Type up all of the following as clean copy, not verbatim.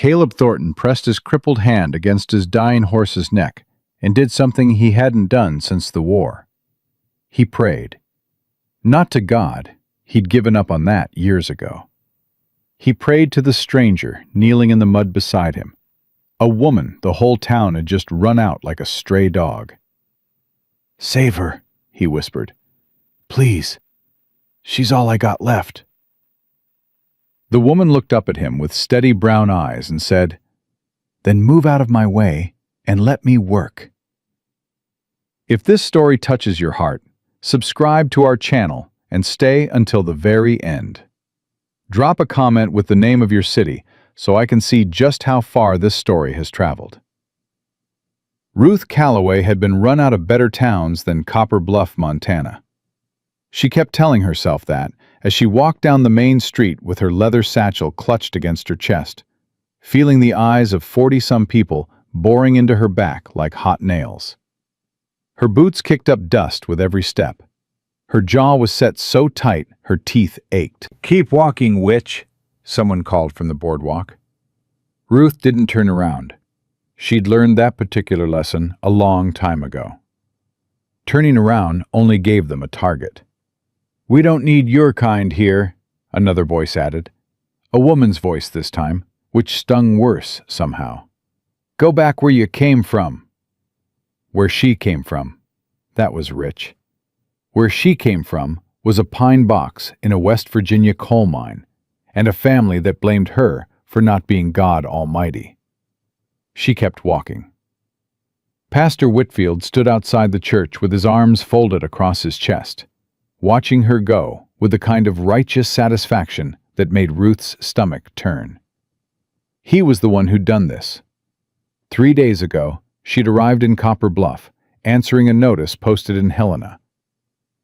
Caleb Thornton pressed his crippled hand against his dying horse's neck and did something he hadn't done since the war. He prayed. Not to God, he'd given up on that years ago. He prayed to the stranger kneeling in the mud beside him, a woman the whole town had just run out like a stray dog. "Save her," he whispered. "Please. She's all I got left." The woman looked up at him with steady brown eyes and said, "Then move out of my way and let me work." If this story touches your heart, subscribe to our channel and stay until the very end. Drop a comment with the name of your city so I can see just how far this story has traveled. Ruth Calloway had been run out of better towns than Copper Bluff, Montana. She kept telling herself that as she walked down the main street with her leather satchel clutched against her chest, feeling the eyes of 40-some people boring into her back like hot nails. Her boots kicked up dust with every step. Her jaw was set so tight her teeth ached. "Keep walking, witch," someone called from the boardwalk. Ruth didn't turn around. She'd learned that particular lesson a long time ago. Turning around only gave them a target. "We don't need your kind here," another voice added. A woman's voice this time, which stung worse somehow. "Go back where you came from." Where she came from. That was rich. Where she came from was a pine box in a West Virginia coal mine, and a family that blamed her for not being God Almighty. She kept walking. Pastor Whitfield stood outside the church with his arms folded across his chest, watching her go with the kind of righteous satisfaction that made Ruth's stomach turn. He was the one who'd done this. 3 days ago, she'd arrived in Copper Bluff, answering a notice posted in Helena.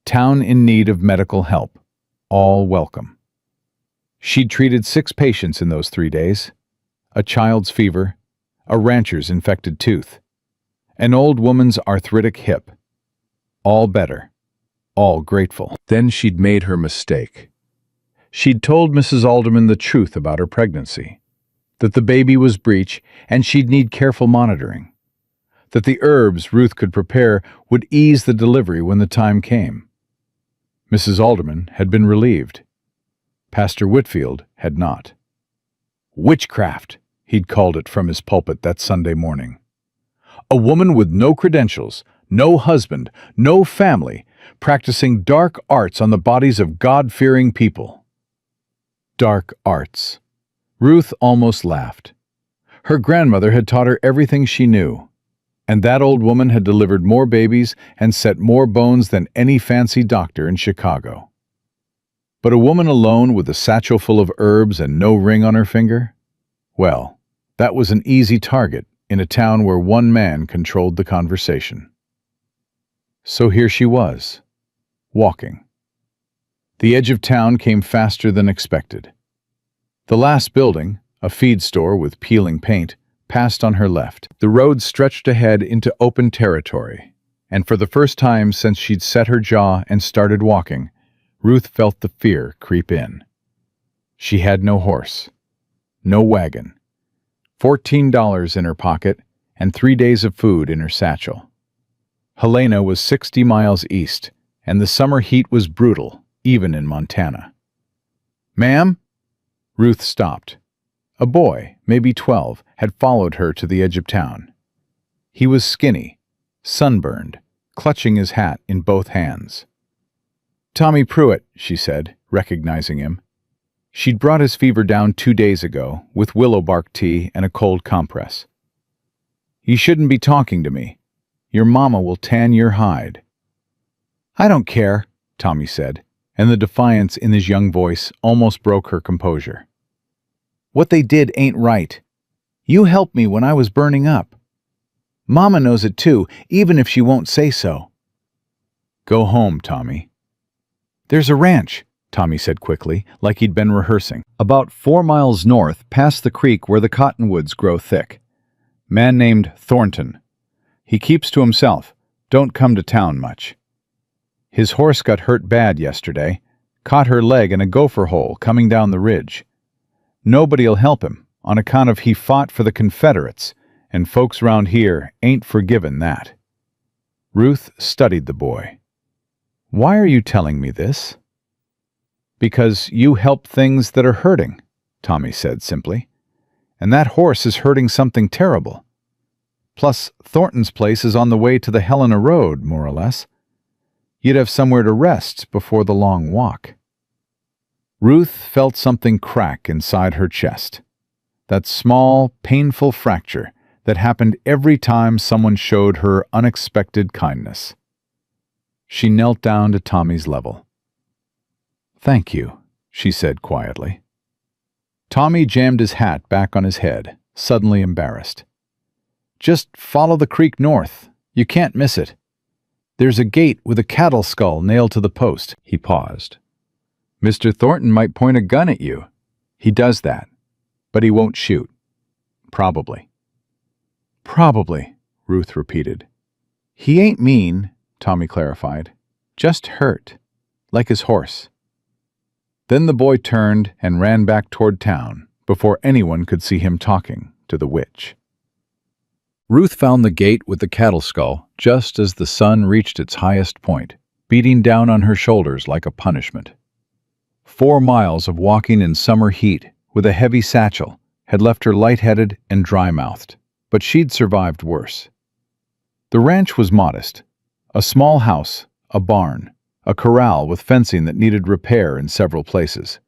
Town in need of medical help. All welcome. She'd treated 6 patients in those 3 days. A child's fever, a rancher's infected tooth, an old woman's arthritic hip. All better. All grateful. Then she'd made her mistake. She'd told Mrs. Alderman the truth about her pregnancy, that the baby was breech and she'd need careful monitoring, that the herbs Ruth could prepare would ease the delivery when the time came. Mrs. Alderman had been relieved. Pastor Whitfield had not. Witchcraft, he'd called it from his pulpit that Sunday morning. A woman with no credentials, no husband, no family, practicing dark arts on the bodies of God-fearing people. Dark arts. Ruth almost laughed. Her grandmother had taught her everything she knew, and that old woman had delivered more babies and set more bones than any fancy doctor in Chicago. But a woman alone with a satchel full of herbs and no ring on her finger? Well, that was an easy target in a town where one man controlled the conversation. So here she was, walking. The edge of town came faster than expected. The last building, a feed store with peeling paint, passed on her left. The road stretched ahead into open territory, and for the first time since she'd set her jaw and started walking, Ruth felt the fear creep in. She had no horse, no wagon, $14 in her pocket, and 3 days of food in her satchel. Helena was 60 miles east, and the summer heat was brutal, even in Montana. "Ma'am?" Ruth stopped. A boy, maybe 12, had followed her to the edge of town. He was skinny, sunburned, clutching his hat in both hands. "Tommy Pruitt," she said, recognizing him. She'd brought his fever down 2 days ago, with willow bark tea and a cold compress. "You shouldn't be talking to me. Your mama will tan your hide." "I don't care," Tommy said, and the defiance in his young voice almost broke her composure. "What they did ain't right. You helped me when I was burning up. Mama knows it too, even if she won't say so." "Go home, Tommy." "There's a ranch," Tommy said quickly, like he'd been rehearsing. "About 4 miles north, past the creek where the cottonwoods grow thick. Man named Thornton. He keeps to himself, don't come to town much. His horse got hurt bad yesterday, caught her leg in a gopher hole coming down the ridge. Nobody'll help him, on account of he fought for the Confederates, and folks round here ain't forgiven that." Ruth studied the boy. "Why are you telling me this?" "Because you help things that are hurting," Tommy said simply. "And that horse is hurting something terrible. Plus, Thornton's place is on the way to the Helena Road, more or less. You'd have somewhere to rest before the long walk." Ruth felt something crack inside her chest. That small, painful fracture that happened every time someone showed her unexpected kindness. She knelt down to Tommy's level. "Thank you," she said quietly. Tommy jammed his hat back on his head, suddenly embarrassed. "Just follow the creek north. You can't miss it. There's a gate with a cattle skull nailed to the post." He paused. "Mr. Thornton might point a gun at you. He does that. But he won't shoot. Probably." "Probably," Ruth repeated. "He ain't mean," Tommy clarified. "Just hurt. Like his horse." Then the boy turned and ran back toward town before anyone could see him talking to the witch. Ruth found the gate with the cattle skull just as the sun reached its highest point, beating down on her shoulders like a punishment. 4 miles of walking in summer heat with a heavy satchel had left her lightheaded and dry-mouthed, but she'd survived worse. The ranch was modest. A small house, a barn, a corral with fencing that needed repair in several places.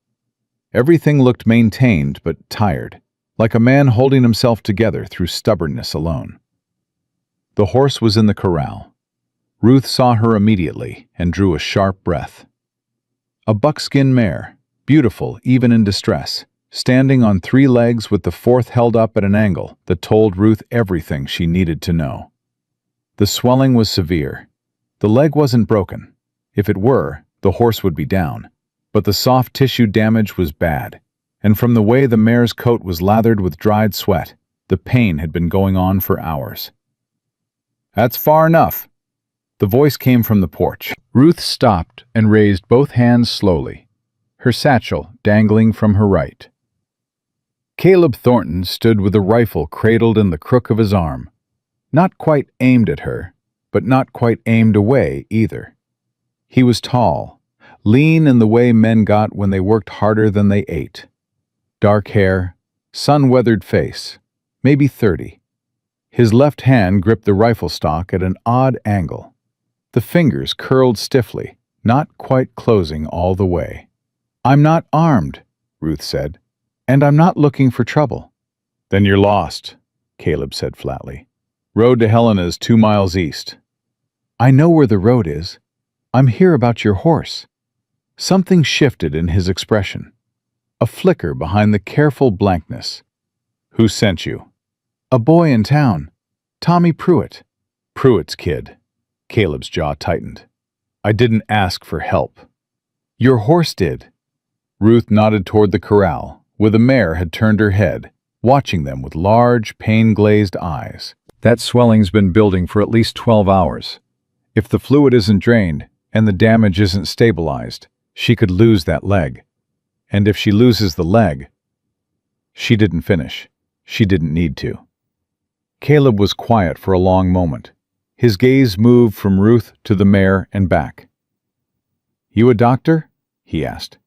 Everything looked maintained but tired, like a man holding himself together through stubbornness alone. The horse was in the corral. Ruth saw her immediately and drew a sharp breath. A buckskin mare, beautiful even in distress, standing on 3 legs with the 4th held up at an angle that told Ruth everything she needed to know. The swelling was severe. The leg wasn't broken. If it were, the horse would be down. But the soft tissue damage was bad, and from the way the mare's coat was lathered with dried sweat, the pain had been going on for hours. "That's far enough." The voice came from the porch. Ruth stopped and raised both hands slowly, her satchel dangling from her right. Caleb Thornton stood with a rifle cradled in the crook of his arm, not quite aimed at her, but not quite aimed away either. He was tall, lean in the way men got when they worked harder than they ate. Dark hair, sun-weathered face, maybe 30. His left hand gripped the rifle stock at an odd angle. The fingers curled stiffly, not quite closing all the way. "I'm not armed," Ruth said, "and I'm not looking for trouble." "Then you're lost," Caleb said flatly. "Road to Helena is 2 miles east." "I know where the road is. I'm here about your horse." Something shifted in his expression. A flicker behind the careful blankness. "Who sent you?" "A boy in town. Tommy Pruitt." "Pruitt's kid." Caleb's jaw tightened. "I didn't ask for help." "Your horse did." Ruth nodded toward the corral, where the mare had turned her head, watching them with large, pain-glazed eyes. "That swelling's been building for at least 12 hours. If the fluid isn't drained and the damage isn't stabilized, she could lose that leg. And if she loses the leg..." She didn't finish. She didn't need to. Caleb was quiet for a long moment. His gaze moved from Ruth to the mare and back. "You a doctor?" he asked.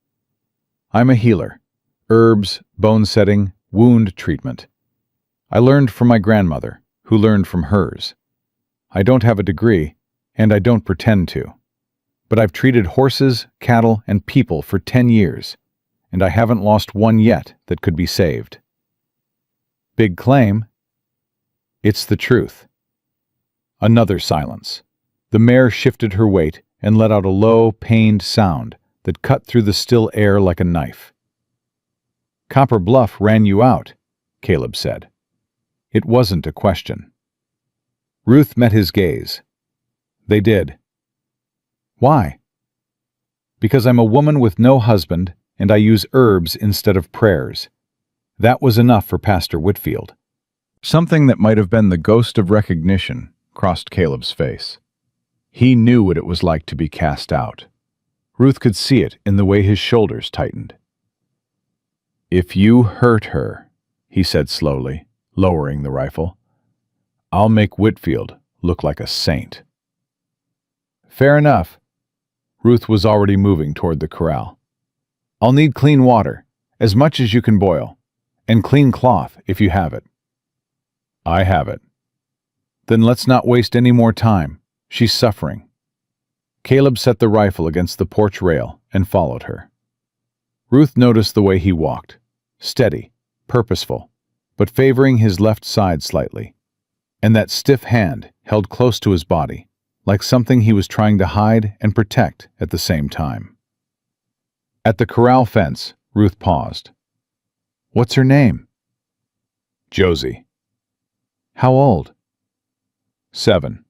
"I'm a healer. Herbs, bone setting, wound treatment. I learned from my grandmother, who learned from hers. I don't have a degree, and I don't pretend to. But I've treated horses, cattle, and people for 10 years, and I haven't lost one yet that could be saved." "Big claim." "It's the truth." Another silence. The mare shifted her weight and let out a low, pained sound that cut through the still air like a knife. "Copper Bluff ran you out," Caleb said. It wasn't a question. Ruth met his gaze. "They did." "Why?" "Because I'm a woman with no husband, and I use herbs instead of prayers." That was enough for Pastor Whitfield. Something that might have been the ghost of recognition crossed Caleb's face. He knew what it was like to be cast out. Ruth could see it in the way his shoulders tightened. "If you hurt her," he said slowly, lowering the rifle. "I'll make Whitfield look like a saint." "Fair enough." Ruth was already moving toward the corral. "I'll need clean water, as much as you can boil, and clean cloth if you have it." "I have it." "Then let's not waste any more time. She's suffering." Caleb set the rifle against the porch rail and followed her. Ruth noticed the way he walked, steady, purposeful, but favoring his left side slightly, and that stiff hand held close to his body, like something he was trying to hide and protect at the same time. At the corral fence, Ruth paused. "What's her name?" "Josie." "How old?" 7.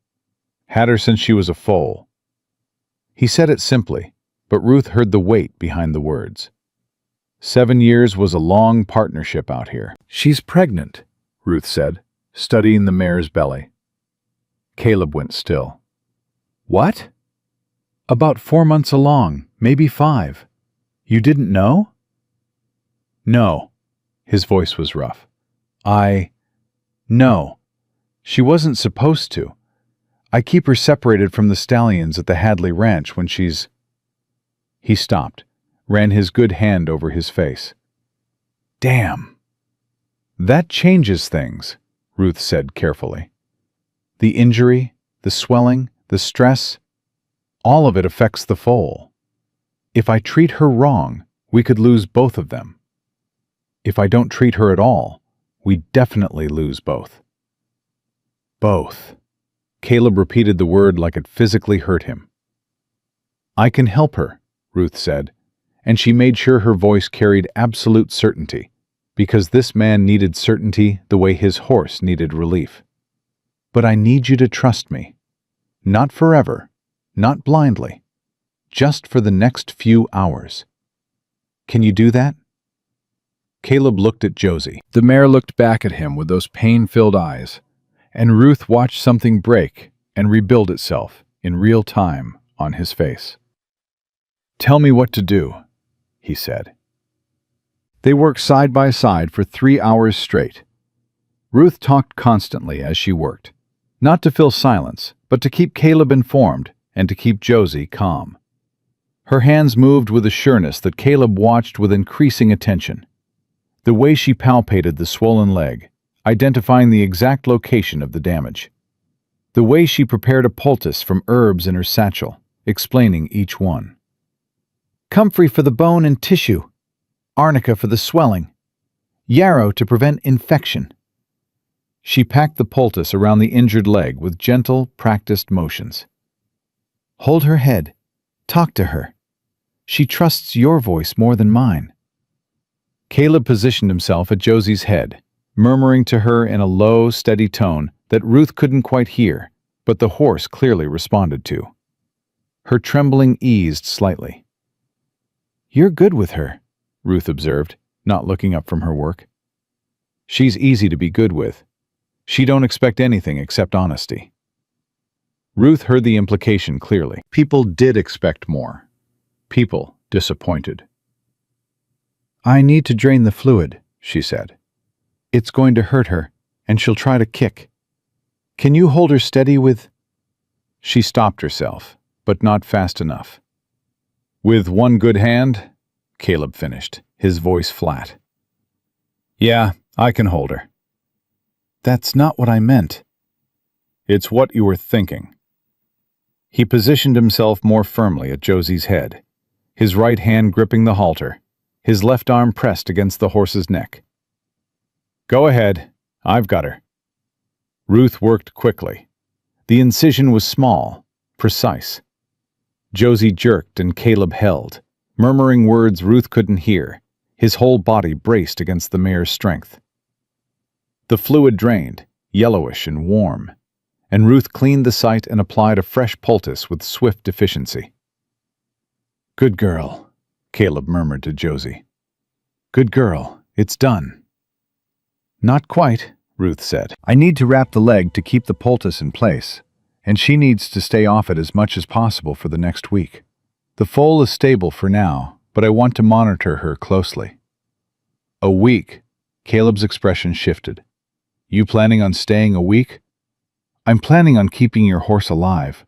Had her since she was a foal." He said it simply, but Ruth heard the weight behind the words. 7 years was a long partnership out here. "She's pregnant," Ruth said, studying the mare's belly. Caleb went still. "What?" "About 4 months along, maybe 5. You didn't know?" "No." His voice was rough. No. She wasn't supposed to. I keep her separated from the stallions at the Hadley Ranch when she's—" He stopped, ran his good hand over his face. "Damn." "That changes things," Ruth said carefully. "The injury, the swelling, the stress, all of it affects the foal. If I treat her wrong, we could lose both of them. If I don't treat her at all, we definitely lose both." "Both." Caleb repeated the word like it physically hurt him. "I can help her," Ruth said, and she made sure her voice carried absolute certainty, because this man needed certainty the way his horse needed relief. "But I need you to trust me. Not forever, not blindly, just for the next few hours. Can you do that?" Caleb looked at Josie. The mare looked back at him with those pain-filled eyes, and Ruth watched something break and rebuild itself in real time on his face. "Tell me what to do," he said. They worked side by side for 3 hours straight. Ruth talked constantly as she worked, not to fill silence, but to keep Caleb informed and to keep Josie calm. Her hands moved with a sureness that Caleb watched with increasing attention. The way she palpated the swollen leg, identifying the exact location of the damage. The way she prepared a poultice from herbs in her satchel, explaining each one. "Comfrey for the bone and tissue, arnica for the swelling, yarrow to prevent infection." She packed the poultice around the injured leg with gentle, practiced motions. "Hold her head. Talk to her. She trusts your voice more than mine." Caleb positioned himself at Josie's head, murmuring to her in a low, steady tone that Ruth couldn't quite hear, but the horse clearly responded to. Her trembling eased slightly. "You're good with her," Ruth observed, not looking up from her work. "She's easy to be good with. She don't expect anything except honesty." Ruth heard the implication clearly. People did expect more. People disappointed. "I need to drain the fluid," she said. "It's going to hurt her, and she'll try to kick. Can you hold her steady with—" She stopped herself, but not fast enough. "With one good hand?" Caleb finished, his voice flat. "Yeah, I can hold her." "That's not what I meant." "It's what you were thinking." He positioned himself more firmly at Josie's head, his right hand gripping the halter, his left arm pressed against the horse's neck. "Go ahead, I've got her." Ruth worked quickly. The incision was small, precise. Josie jerked and Caleb held, murmuring words Ruth couldn't hear, his whole body braced against the mare's strength. The fluid drained, yellowish and warm, and Ruth cleaned the site and applied a fresh poultice with swift efficiency. "Good girl," Caleb murmured to Josie. "Good girl, it's done." "Not quite," Ruth said. "I need to wrap the leg to keep the poultice in place, and she needs to stay off it as much as possible for the next week. The foal is stable for now, but I want to monitor her closely." "A week," Caleb's expression shifted. You planning on staying a week? I'm planning on keeping your horse alive.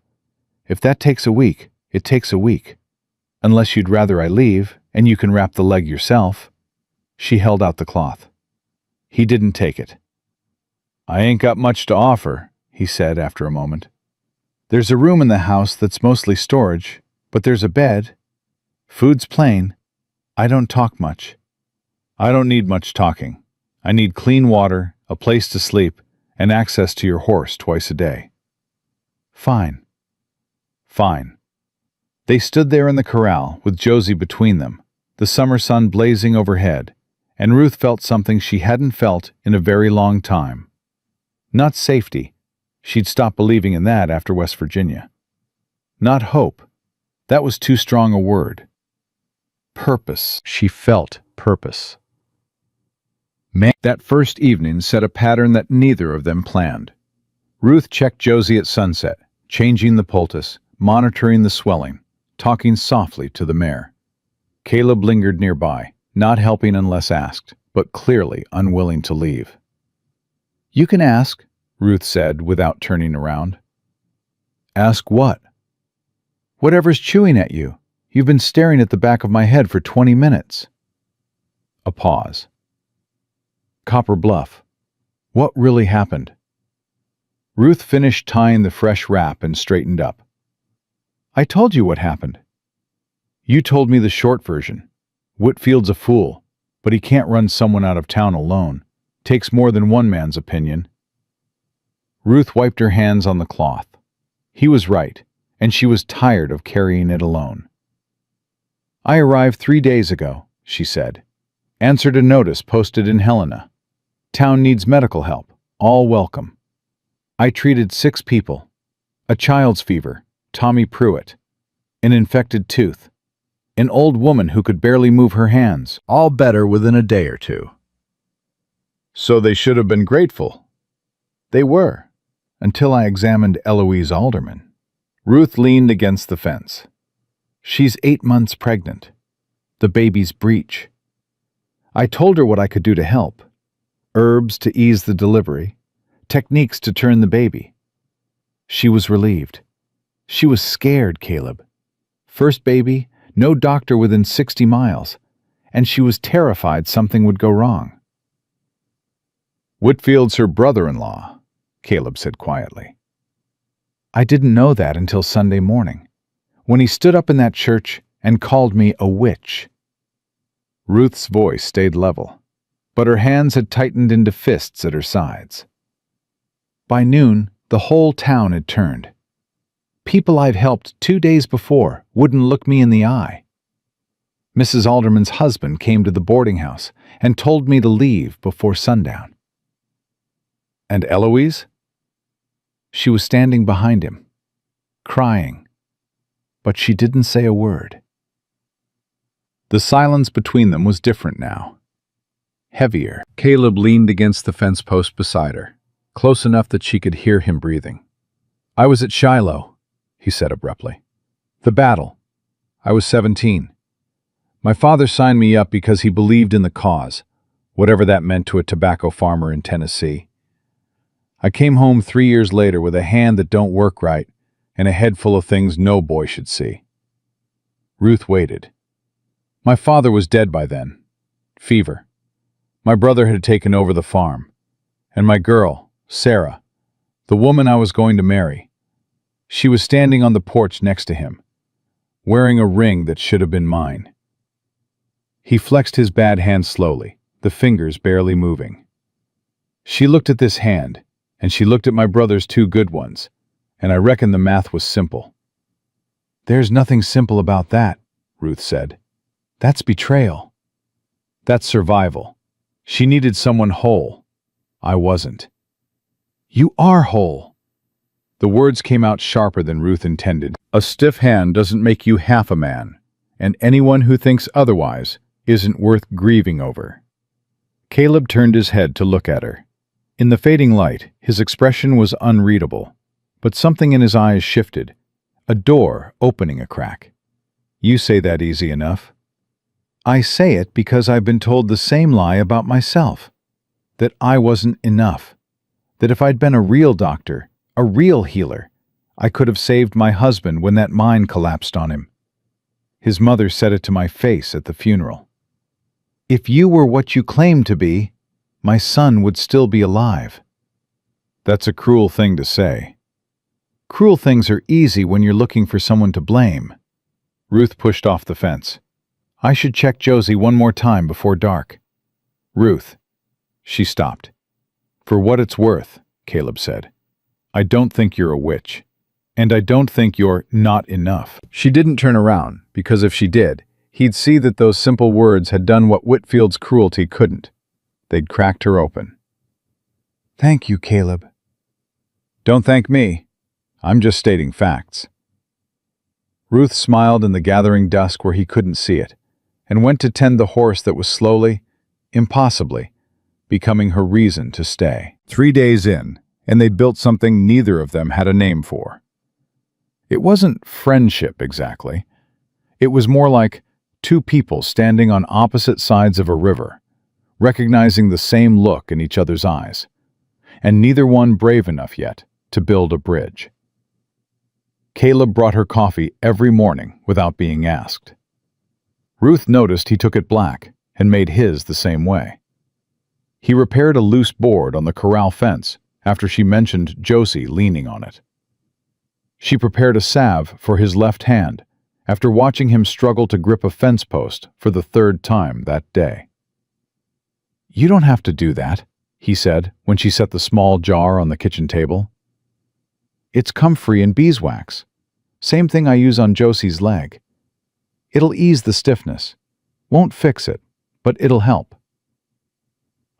If that takes a week, it takes a week. Unless you'd rather I leave, and you can wrap the leg yourself. She held out the cloth. He didn't take it. I ain't got much to offer, he said after a moment. There's a room in the house that's mostly storage, but there's a bed. Food's plain. I don't talk much. I don't need much talking. I need clean water, a place to sleep, and access to your horse twice a day. Fine. Fine. They stood there in the corral, with Josie between them, the summer sun blazing overhead, and Ruth felt something she hadn't felt in a very long time. Not safety. She'd stopped believing in that after West Virginia. Not hope. That was too strong a word. Purpose. She felt purpose. That first evening set a pattern that neither of them planned. Ruth checked Josie at sunset, changing the poultice, monitoring the swelling, talking softly to the mare. Caleb lingered nearby, not helping unless asked, but clearly unwilling to leave. You can ask, Ruth said without turning around. Ask what? Whatever's chewing at you. You've been staring at the back of my head for 20 minutes. A pause. Copper Bluff. What really happened? Ruth finished tying the fresh wrap and straightened up. I told you what happened. You told me the short version. Whitfield's a fool, but he can't run someone out of town alone. Takes more than one man's opinion. Ruth wiped her hands on the cloth. He was right, and she was tired of carrying it alone. I arrived 3 days ago, she said. Answered a notice posted in Helena. Town needs medical help. All welcome. I treated 6 people. A child's fever, Tommy Pruitt. An infected tooth. An old woman who could barely move her hands. All better within a day or two. So they should have been grateful. They were, until I examined Eloise Alderman. Ruth leaned against the fence. She's 8 months pregnant. The baby's breech. I told her what I could do to help. Herbs to ease the delivery. Techniques to turn the baby. She was relieved. She was scared, Caleb. First baby, no doctor within 60 miles, and she was terrified something would go wrong. Whitfield's her brother-in-law, Caleb said quietly. I didn't know that until Sunday morning, when he stood up in that church and called me a witch. Ruth's voice stayed level, but her hands had tightened into fists at her sides. By noon, the whole town had turned. People I've helped 2 days before wouldn't look me in the eye. Mrs. Alderman's husband came to the boarding house and told me to leave before sundown. And Eloise? She was standing behind him, crying, but she didn't say a word. The silence between them was different now. Heavier. Caleb leaned against the fence post beside her, close enough that she could hear him breathing. I was at Shiloh, he said abruptly. The battle. I was 17. My father signed me up because he believed in the cause, whatever that meant to a tobacco farmer in Tennessee. I came home 3 years later with a hand that don't work right and a head full of things no boy should see. Ruth waited. My father was dead by then. Fever. My brother had taken over the farm. And my girl, Sarah, the woman I was going to marry. She was standing on the porch next to him, wearing a ring that should have been mine. He flexed his bad hand slowly, the fingers barely moving. She looked at this hand, and she looked at my brother's 2 good ones, and I reckon the math was simple. There's nothing simple about that, Ruth said. That's betrayal. That's survival. She needed someone whole. I wasn't. You are whole. The words came out sharper than Ruth intended. A stiff hand doesn't make you half a man, and anyone who thinks otherwise isn't worth grieving over. Caleb turned his head to look at her. In the fading light, his expression was unreadable, but something in his eyes shifted, a door opening a crack. You say that easy enough. I say it because I've been told the same lie about myself. that I wasn't enough, that if I'd been a real doctor, a real healer, I could have saved my husband when that mine collapsed on him. His mother said it to my face at the funeral. If you were what you claimed to be, my son would still be alive. That's a cruel thing to say. Cruel things are easy when you're looking for someone to blame. Ruth pushed off the fence. I should check Josie one more time before dark. Ruth. She stopped. For what it's worth, Caleb said. I don't think you're a witch. And I don't think you're not enough. She didn't turn around, because if she did, he'd see that those simple words had done what Whitfield's cruelty couldn't. They'd cracked her open. Thank you, Caleb. Don't thank me. I'm just stating facts. Ruth smiled in the gathering dusk where he couldn't see it, and went to tend the horse that was slowly, impossibly, becoming her reason to stay. 3 days in, and they'd built something neither of them had a name for. It wasn't friendship exactly. It was more like two people standing on opposite sides of a river, recognizing the same look in each other's eyes, and neither one brave enough yet to build a bridge. Caleb brought her coffee every morning without being asked. Ruth noticed he took it black and made his the same way. He repaired a loose board on the corral fence after she mentioned Josie leaning on it. She prepared a salve for his left hand after watching him struggle to grip a fence post for the 3rd time that day. You don't have to do that, he said when she set the small jar on the kitchen table. It's comfrey and beeswax. Same thing I use on Josie's leg. It'll ease the stiffness. Won't fix it, but it'll help.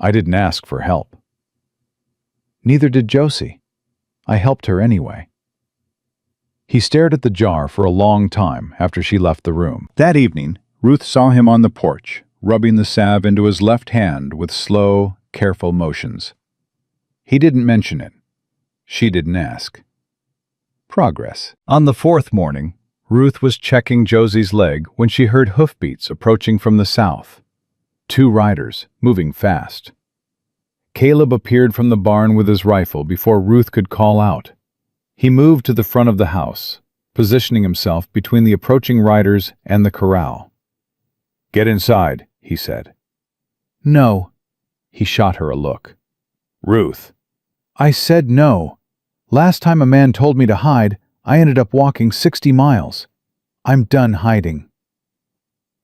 I didn't ask for help. Neither did Josie. I helped her anyway. He stared at the jar for a long time after she left the room. That evening, Ruth saw him on the porch, rubbing the salve into his left hand with slow, careful motions. He didn't mention it. She didn't ask. Progress. On the 4th morning, Ruth was checking Josie's leg when she heard hoofbeats approaching from the south. 2 riders, moving fast. Caleb appeared from the barn with his rifle before Ruth could call out. He moved to the front of the house, positioning himself between the approaching riders and the corral. Get inside, he said. No. He shot her a look. Ruth. I said no. Last time a man told me to hide, I ended up walking 60 miles. I'm done hiding.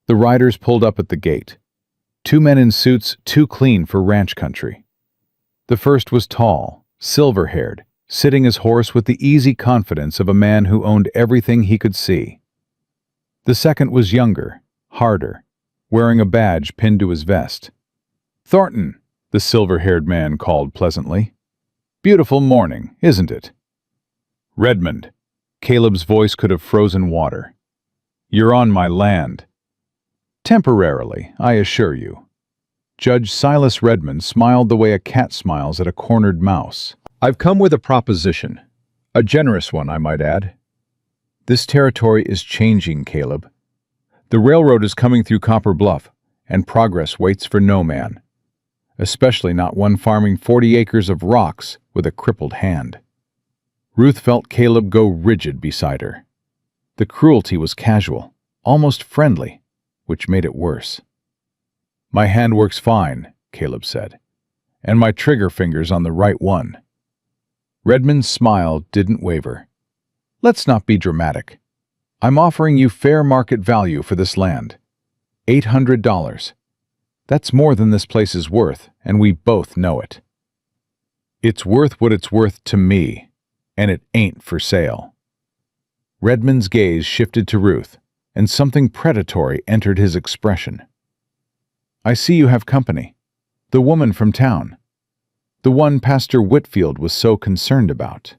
The riders pulled up at the gate. 2 men in suits too clean for ranch country. The first was tall, silver-haired, sitting his horse with the easy confidence of a man who owned everything he could see. The second was younger, harder, wearing a badge pinned to his vest. Thornton, the silver-haired man called pleasantly. Beautiful morning, isn't it? Redmond. Caleb's voice could have frozen water. You're on my land. Temporarily, I assure you. Judge Silas Redmond smiled the way a cat smiles at a cornered mouse. I've come with a proposition. A generous one, I might add. This territory is changing, Caleb. The railroad is coming through Copper Bluff, and progress waits for no man. Especially not one farming 40 acres of rocks with a crippled hand. Ruth felt Caleb go rigid beside her. The cruelty was casual, almost friendly, which made it worse. My hand works fine, Caleb said, and my trigger finger's on the right one. Redmond's smile didn't waver. Let's not be dramatic. I'm offering you fair market value for this land. $800. That's more than this place is worth, and we both know it. It's worth what it's worth to me, and it ain't for sale. Redmond's gaze shifted to Ruth, and something predatory entered his expression. I see you have company. The woman from town. The one Pastor Whitfield was so concerned about.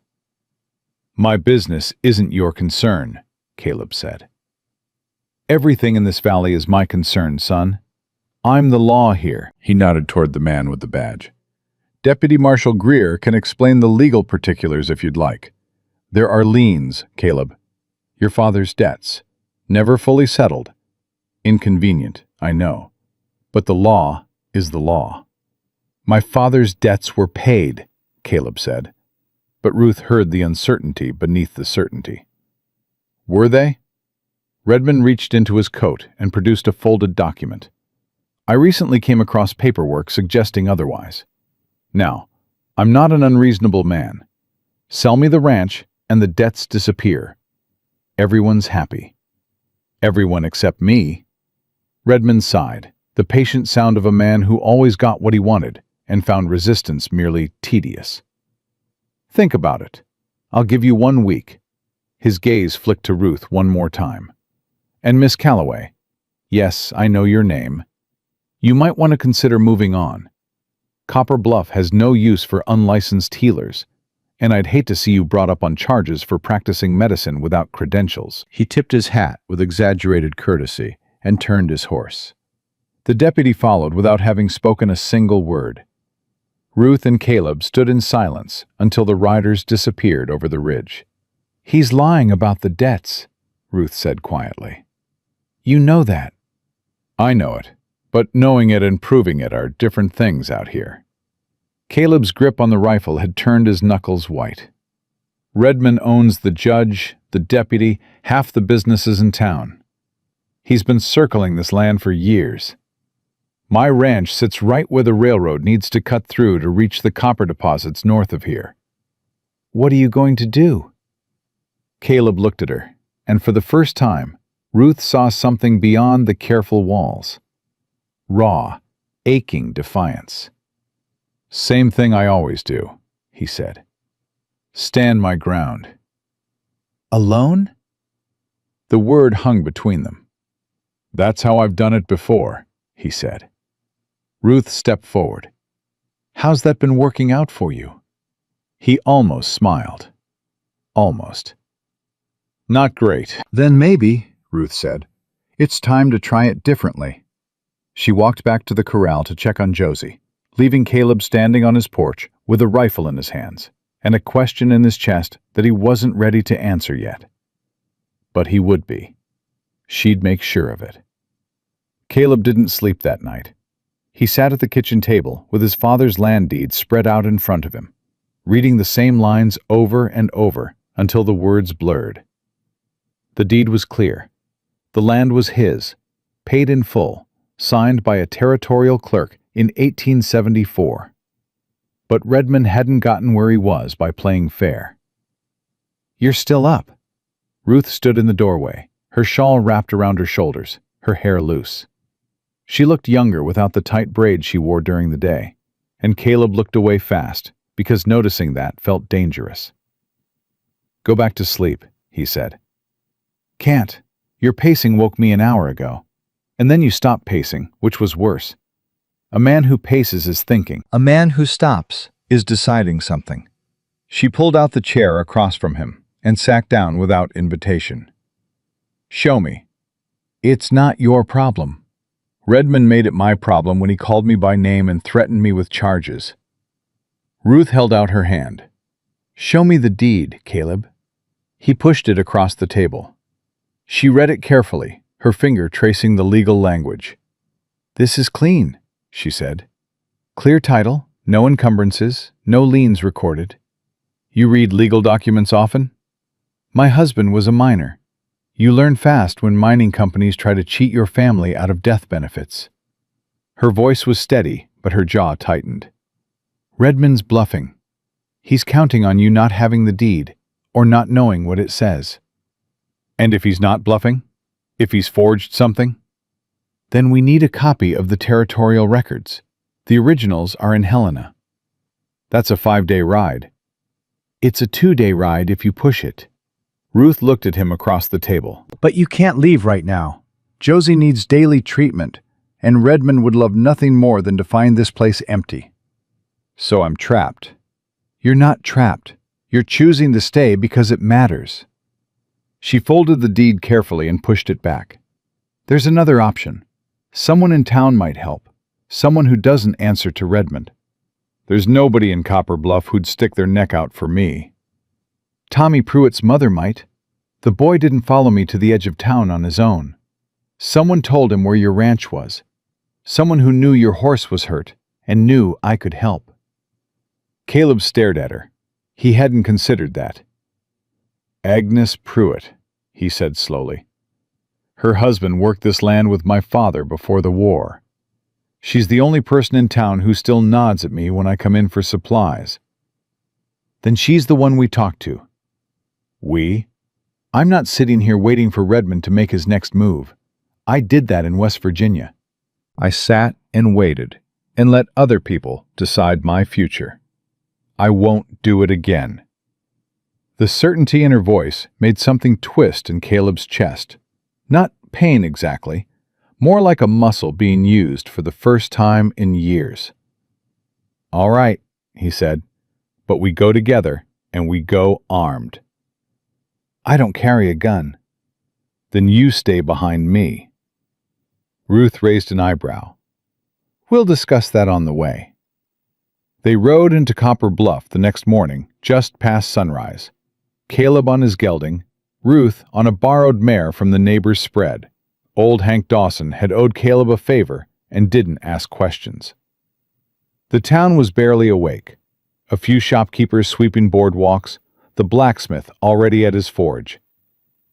My business isn't your concern, Caleb said. Everything in this valley is my concern, son. I'm the law here. He nodded toward the man with the badge. Deputy Marshal Greer can explain the legal particulars if you'd like. There are liens, Caleb. Your father's debts. Never fully settled. Inconvenient, I know. But the law is the law. My father's debts were paid, Caleb said, but Ruth heard the uncertainty beneath the certainty. Were they? Redmond reached into his coat and produced a folded document. I recently came across paperwork suggesting otherwise. Now, I'm not an unreasonable man. Sell me the ranch and the debts disappear. Everyone's happy. Everyone except me. Redmond sighed, the patient sound of a man who always got what he wanted and found resistance merely tedious. Think about it. I'll give you 1 week. His gaze flicked to Ruth one more time. And Miss Calloway, yes, I know your name. You might want to consider moving on. Copper Bluff has no use for unlicensed healers, and I'd hate to see you brought up on charges for practicing medicine without credentials. He tipped his hat with exaggerated courtesy and turned his horse. The deputy followed without having spoken a single word. Ruth and Caleb stood in silence until the riders disappeared over the ridge. He's lying about the debts, Ruth said quietly. You know that. I know it, but knowing it and proving it are different things out here. Caleb's grip on the rifle had turned his knuckles white. Redmond owns the judge, the deputy, half the businesses in town. He's been circling this land for years. My ranch sits right where the railroad needs to cut through to reach the copper deposits north of here. What are you going to do? Caleb looked at her, and for the first time, Ruth saw something beyond the careful walls. Raw, aching defiance. Same thing I always do, he said. Stand my ground. Alone? The word hung between them. That's how I've done it before, he said. Ruth stepped forward. How's that been working out for you? He almost smiled. Almost. Not great. Then maybe, Ruth said, it's time to try it differently. She walked back to the corral to check on Josie, leaving Caleb standing on his porch with a rifle in his hands and a question in his chest that he wasn't ready to answer yet. But he would be. She'd make sure of it. Caleb didn't sleep that night. He sat at the kitchen table with his father's land deed spread out in front of him, reading the same lines over and over until the words blurred. The deed was clear. The land was his, paid in full, signed by a territorial clerk in 1874. But Redmond hadn't gotten where he was by playing fair. You're still up. Ruth stood in the doorway, her shawl wrapped around her shoulders, her hair loose. She looked younger without the tight braids she wore during the day, and Caleb looked away fast because noticing that felt dangerous. Go back to sleep, he said. Can't. Your pacing woke me an hour ago. And then you stopped pacing, which was worse. A man who paces is thinking. A man who stops is deciding something. She pulled out the chair across from him and sat down without invitation. Show me. It's not your problem. Redmond made it my problem when he called me by name and threatened me with charges. Ruth held out her hand. Show me the deed, Caleb. He pushed it across the table. She read it carefully, her finger tracing the legal language. This is clean, she said. Clear title, no encumbrances, no liens recorded. You read legal documents often? My husband was a miner. You learn fast when mining companies try to cheat your family out of death benefits. Her voice was steady, but her jaw tightened. Redmond's bluffing. He's counting on you not having the deed, or not knowing what it says. And if he's not bluffing? If he's forged something? Then we need a copy of the territorial records. The originals are in Helena. That's a 5-day ride. It's a 2-day ride if you push it. Ruth looked at him across the table. But you can't leave right now. Josie needs daily treatment, and Redmond would love nothing more than to find this place empty. So I'm trapped. You're not trapped. You're choosing to stay because it matters. She folded the deed carefully and pushed it back. There's another option. Someone in town might help. Someone who doesn't answer to Redmond. There's nobody in Copper Bluff who'd stick their neck out for me. Tommy Pruitt's mother might. The boy didn't follow me to the edge of town on his own. Someone told him where your ranch was. Someone who knew your horse was hurt and knew I could help. Caleb stared at her. He hadn't considered that. Agnes Pruitt, he said slowly. Her husband worked this land with my father before the war. She's the only person in town who still nods at me when I come in for supplies. Then she's the one we talked to. We? I'm not sitting here waiting for Redmond to make his next move. I did that in West Virginia. I sat and waited and let other people decide my future. I won't do it again. The certainty in her voice made something twist in Caleb's chest. Not pain exactly, more like a muscle being used for the first time in years. All right, he said, but we go together and we go armed. I don't carry a gun. Then you stay behind me. Ruth raised an eyebrow. We'll discuss that on the way. They rode into Copper Bluff the next morning, just past sunrise. Caleb on his gelding, Ruth on a borrowed mare from the neighbor's spread. Old Hank Dawson had owed Caleb a favor and didn't ask questions. The town was barely awake. A few shopkeepers sweeping boardwalks, the blacksmith already at his forge.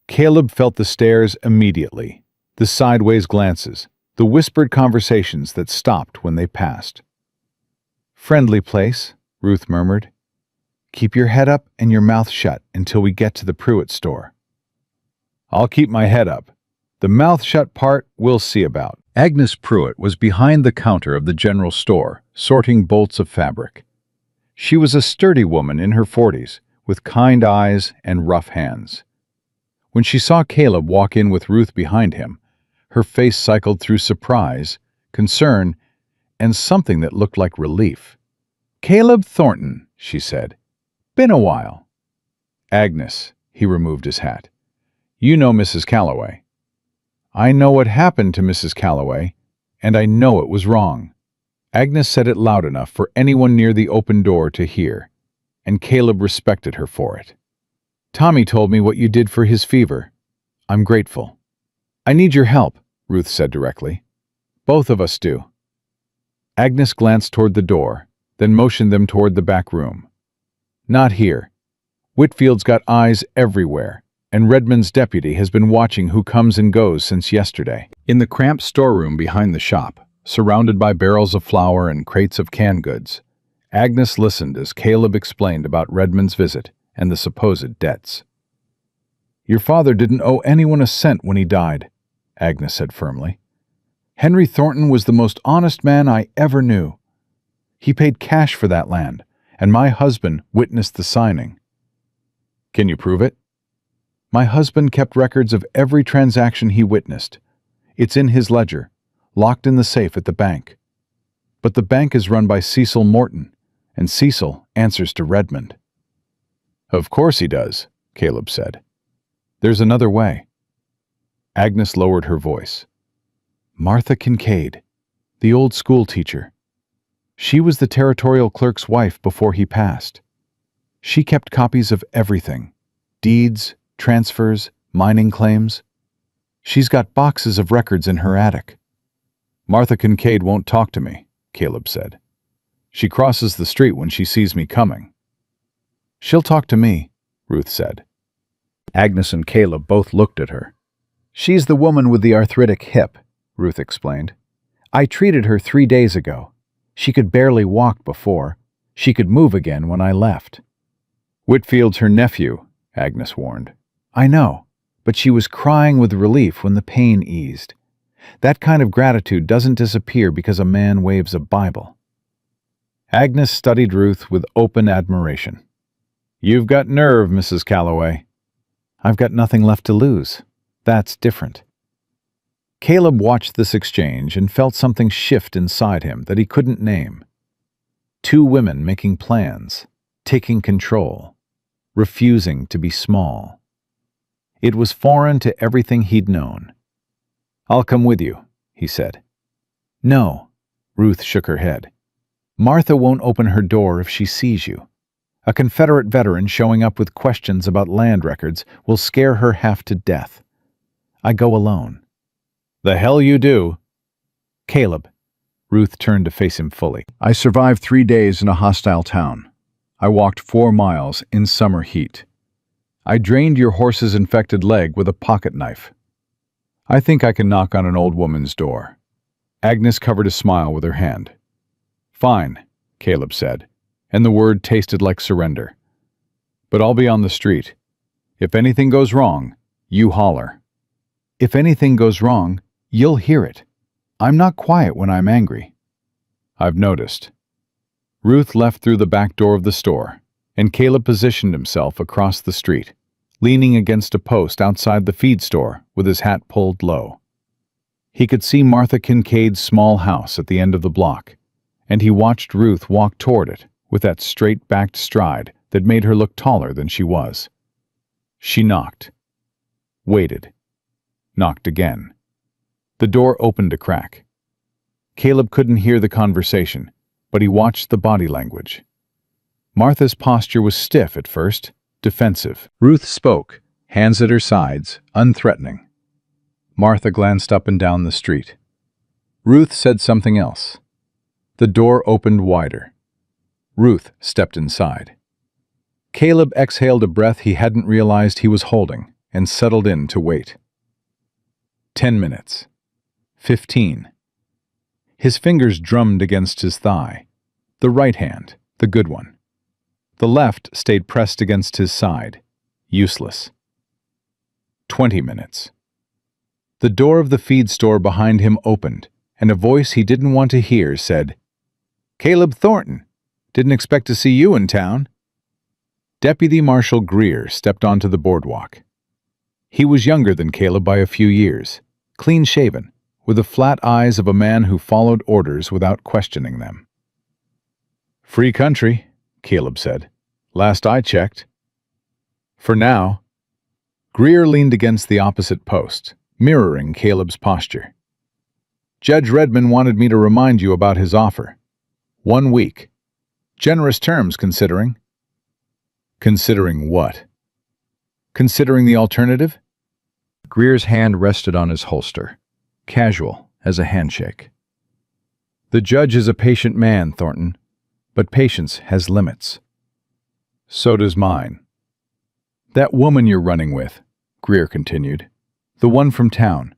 Caleb felt the stares immediately, the sideways glances, the whispered conversations that stopped when they passed. Friendly place, Ruth murmured. Keep your head up and your mouth shut until we get to the Pruitt store. I'll keep my head up. The mouth shut part we'll see about. Agnes Pruitt was behind the counter of the general store, sorting bolts of fabric. She was a sturdy woman in her 40s, with kind eyes and rough hands. When she saw Caleb walk in with Ruth behind him, her face cycled through surprise, concern, and something that looked like relief. Caleb Thornton, she said. Been a while. Agnes, he removed his hat. You know Mrs. Calloway. I know what happened to Mrs. Calloway, and I know it was wrong. Agnes said it loud enough for anyone near the open door to hear, and Caleb respected her for it. Tommy told me what you did for his fever. I'm grateful. I need your help, Ruth said directly. Both of us do. Agnes glanced toward the door, then motioned them toward the back room. Not here. Whitfield's got eyes everywhere, and Redmond's deputy has been watching who comes and goes since yesterday. In the cramped storeroom behind the shop, surrounded by barrels of flour and crates of canned goods, Agnes listened as Caleb explained about Redmond's visit and the supposed debts. Your father didn't owe anyone a cent when he died, Agnes said firmly. Henry Thornton was the most honest man I ever knew. He paid cash for that land, and my husband witnessed the signing. Can you prove it? My husband kept records of every transaction he witnessed. It's in his ledger, locked in the safe at the bank. But the bank is run by Cecil Morton, and Cecil answers to Redmond. Of course he does, Caleb said. There's another way. Agnes lowered her voice. Martha Kincaid, the old school teacher. She was the territorial clerk's wife before he passed. She kept copies of everything, deeds, transfers, mining claims. She's got boxes of records in her attic. Martha Kincaid won't talk to me, Caleb said. She crosses the street when she sees me coming. She'll talk to me, Ruth said. Agnes and Caleb both looked at her. She's the woman with the arthritic hip, Ruth explained. I treated her 3 days ago. She could barely walk before. She could move again when I left. Whitfield's her nephew, Agnes warned. I know, but she was crying with relief when the pain eased. That kind of gratitude doesn't disappear because a man waves a Bible. Agnes studied Ruth with open admiration. You've got nerve, Mrs. Calloway. I've got nothing left to lose. That's different. Caleb watched this exchange and felt something shift inside him that he couldn't name. Two women making plans, taking control, refusing to be small. It was foreign to everything he'd known. I'll come with you, he said. No, Ruth shook her head. Martha won't open her door if she sees you. A Confederate veteran showing up with questions about land records will scare her half to death. I go alone. The hell you do. Caleb, Ruth turned to face him fully. I survived 3 days in a hostile town. I walked 4 miles in summer heat. I drained your horse's infected leg with a pocket knife. I think I can knock on an old woman's door. Agnes covered a smile with her hand. Fine, Caleb said, and the word tasted like surrender. But I'll be on the street. If anything goes wrong, you holler. If anything goes wrong, you'll hear it. I'm not quiet when I'm angry. I've noticed. Ruth left through the back door of the store, and Caleb positioned himself across the street, leaning against a post outside the feed store with his hat pulled low. He could see Martha Kincaid's small house at the end of the block, and he watched Ruth walk toward it with that straight-backed stride that made her look taller than she was. She knocked. Waited. Knocked again. The door opened a crack. Caleb couldn't hear the conversation, but he watched the body language. Martha's posture was stiff at first, defensive. Ruth spoke, hands at her sides, unthreatening. Martha glanced up and down the street. Ruth said something else. The door opened wider. Ruth stepped inside. Caleb exhaled a breath he hadn't realized he was holding and settled in to wait. 10 minutes. 15. His fingers drummed against his thigh. The right hand, the good one. The left stayed pressed against his side, useless. 20 minutes. The door of the feed store behind him opened, and a voice he didn't want to hear said, "Caleb Thornton, didn't expect to see you in town." Deputy Marshal Greer stepped onto the boardwalk. He was younger than Caleb by a few years, clean-shaven, with the flat eyes of a man who followed orders without questioning them. "Free country," Caleb said. "Last I checked." "For now." Greer leaned against the opposite post, mirroring Caleb's posture. "Judge Redmond wanted me to remind you about his offer. 1 week. Generous terms, considering." "Considering what?" "Considering the alternative?" Greer's hand rested on his holster, casual as a handshake. "The judge is a patient man, Thornton, but patience has limits." "So does mine." "That woman you're running with," Greer continued, "the one from town.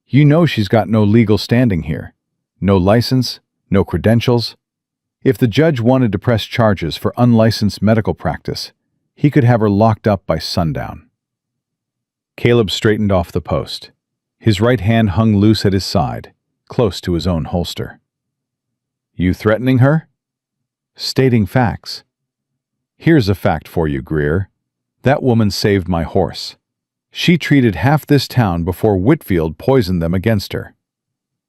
You know she's got no legal standing here. No license, no credentials. If the judge wanted to press charges for unlicensed medical practice, he could have her locked up by sundown." Caleb straightened off the post. His right hand hung loose at his side, close to his own holster. "You threatening her?" "Stating facts." "Here's a fact for you, Greer. That woman saved my horse. She treated half this town before Whitfield poisoned them against her.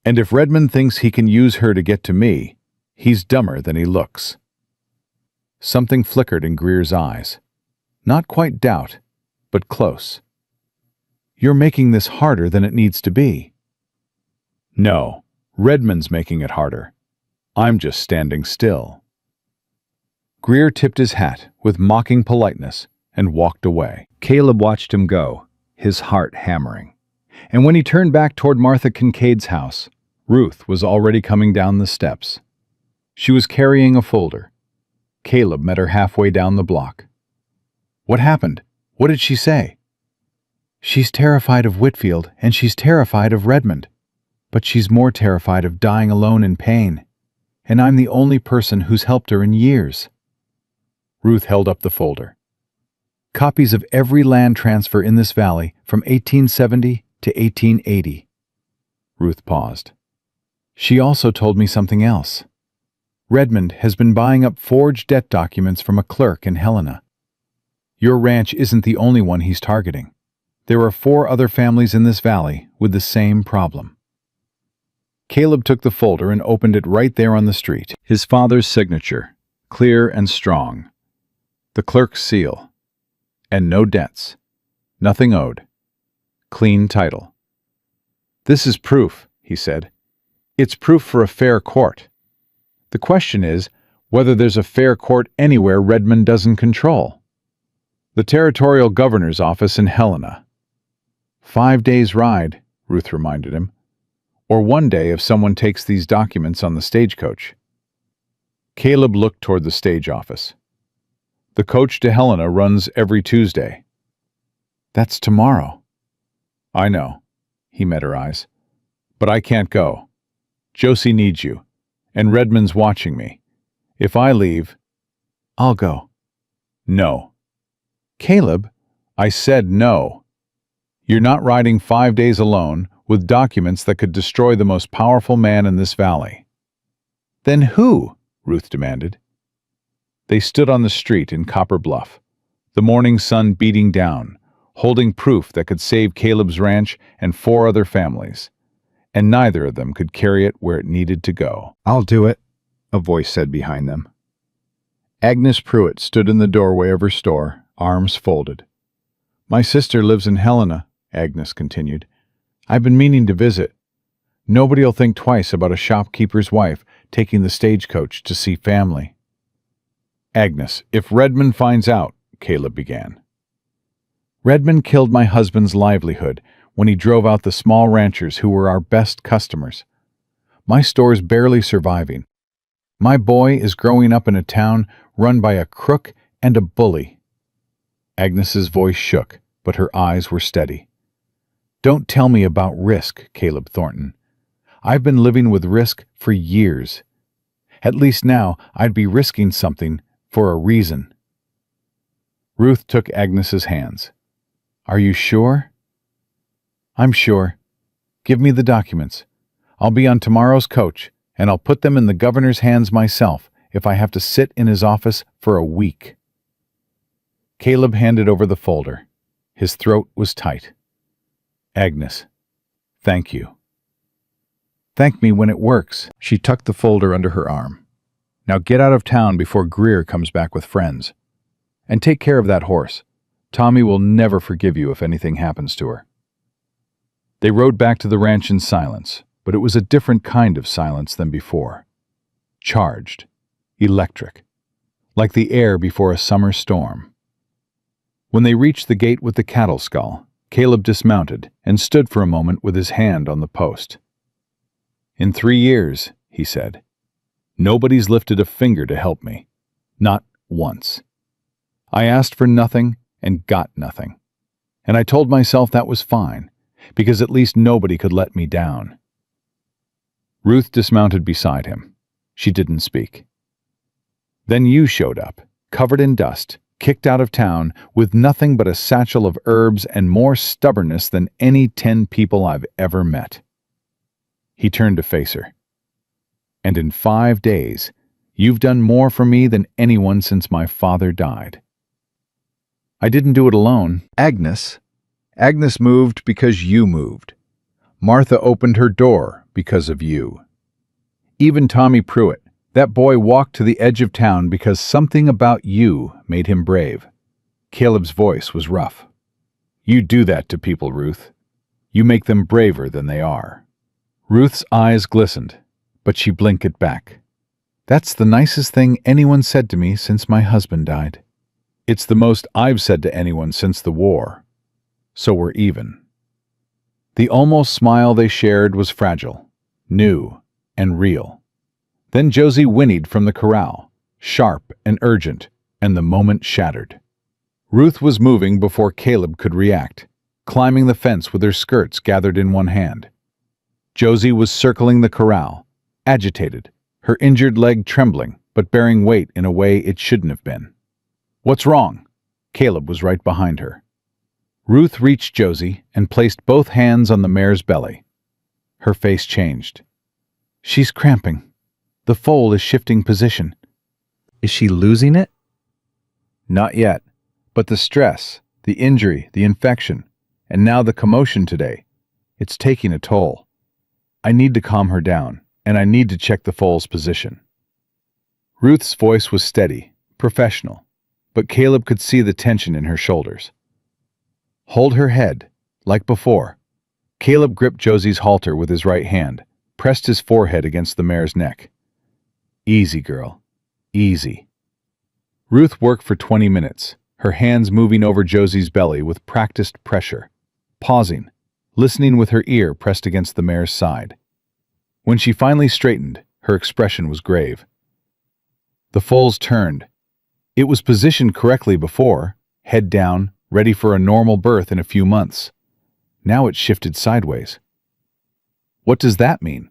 And if Redmond thinks he can use her to get to me, he's dumber than he looks." Something flickered in Greer's eyes. Not quite doubt, but close. "You're making this harder than it needs to be." "No, Redmond's making it harder. I'm just standing still." Greer tipped his hat with mocking politeness and walked away. Caleb watched him go, his heart hammering. And when he turned back toward Martha Kincaid's house, Ruth was already coming down the steps. She was carrying a folder. Caleb met her halfway down the block. "What happened? What did she say?" "She's terrified of Whitfield, and she's terrified of Redmond. But she's more terrified of dying alone in pain. And I'm the only person who's helped her in years." Ruth held up the folder. "Copies of every land transfer in this valley from 1870 to 1880. Ruth paused. "She also told me something else. Redmond has been buying up forged debt documents from a clerk in Helena. Your ranch isn't the only one he's targeting. There are 4 other families in this valley with the same problem." Caleb took the folder and opened it right there on the street. His father's signature, clear and strong. The clerk's seal. And no debts. Nothing owed. Clean title. "This is proof," he said. "It's proof for a fair court. The question is whether there's a fair court anywhere Redmond doesn't control." "The territorial governor's office in Helena." 5 days' ride, Ruth reminded him. Or one day if someone takes these documents on the stagecoach. Caleb looked toward the stage office. The coach to Helena runs every Tuesday. That's tomorrow. I know. He met her eyes. But I can't go. Josie needs you, and Redmond's watching me. If I leave, I'll go. No. Caleb, I said no. You're not riding 5 days alone with documents that could destroy the most powerful man in this valley. Then who? Ruth demanded. They stood on the street in Copper Bluff, the morning sun beating down, holding proof that could save Caleb's ranch and 4 other families, and neither of them could carry it where it needed to go. I'll do it, a voice said behind them. Agnes Pruitt stood in the doorway of her store, arms folded. My sister lives in Helena, Agnes continued. I've been meaning to visit. Nobody'll think twice about a shopkeeper's wife taking the stagecoach to see family. Agnes, if Redmond finds out, Caleb began. Redmond killed my husband's livelihood when he drove out the small ranchers who were our best customers. My store's barely surviving. My boy is growing up in a town run by a crook and a bully. Agnes's voice shook, but her eyes were steady. Don't tell me about risk, Caleb Thornton. I've been living with risk for years. At least now I'd be risking something for a reason. Ruth took Agnes's hands. Are you sure? I'm sure. Give me the documents. I'll be on tomorrow's coach, and I'll put them in the governor's hands myself if I have to sit in his office for a week. Caleb handed over the folder. His throat was tight. Agnes, thank you. Thank me when it works. She tucked the folder under her arm. Now get out of town before Greer comes back with friends. And take care of that horse. Tommy will never forgive you if anything happens to her. They rode back to the ranch in silence, but it was a different kind of silence than before. Charged. Electric. Like the air before a summer storm. When they reached the gate with the cattle skull, Caleb dismounted and stood for a moment with his hand on the post. In 3 years, he said, nobody's lifted a finger to help me. Not once. I asked for nothing and got nothing. And I told myself that was fine, because at least nobody could let me down. Ruth dismounted beside him. She didn't speak. Then you showed up, covered in dust, kicked out of town, with nothing but a satchel of herbs and more stubbornness than any 10 people I've ever met. He turned to face her. And in 5 days, you've done more for me than anyone since my father died. I didn't do it alone. Agnes moved because you moved. Martha opened her door because of you. Even Tommy Pruitt, that boy walked to the edge of town because something about you made him brave. Caleb's voice was rough. You do that to people, Ruth. You make them braver than they are. Ruth's eyes glistened, but she blinked it back. That's the nicest thing anyone said to me since my husband died. It's the most I've said to anyone since the war. So we're even. The almost smile they shared was fragile, new, and real. Then Josie whinnied from the corral, sharp and urgent, and the moment shattered. Ruth was moving before Caleb could react, climbing the fence with her skirts gathered in one hand. Josie was circling the corral, agitated, her injured leg trembling, but bearing weight in a way it shouldn't have been. What's wrong? Caleb was right behind her. Ruth reached Josie and placed both hands on the mare's belly. Her face changed. She's cramping. The foal is shifting position. Is she losing it? Not yet, but the stress, the injury, the infection, and now the commotion today, it's taking a toll. I need to calm her down, and I need to check the foal's position. Ruth's voice was steady, professional, but Caleb could see the tension in her shoulders. Hold her head, like before. Caleb gripped Josie's halter with his right hand, pressed his forehead against the mare's neck. Easy, girl. Easy. Ruth worked for 20 minutes, her hands moving over Josie's belly with practiced pressure, pausing, listening with her ear pressed against the mare's side. When she finally straightened, her expression was grave. The foals turned. It was positioned correctly before, head down, ready for a normal birth in a few months. Now it shifted sideways. What does that mean?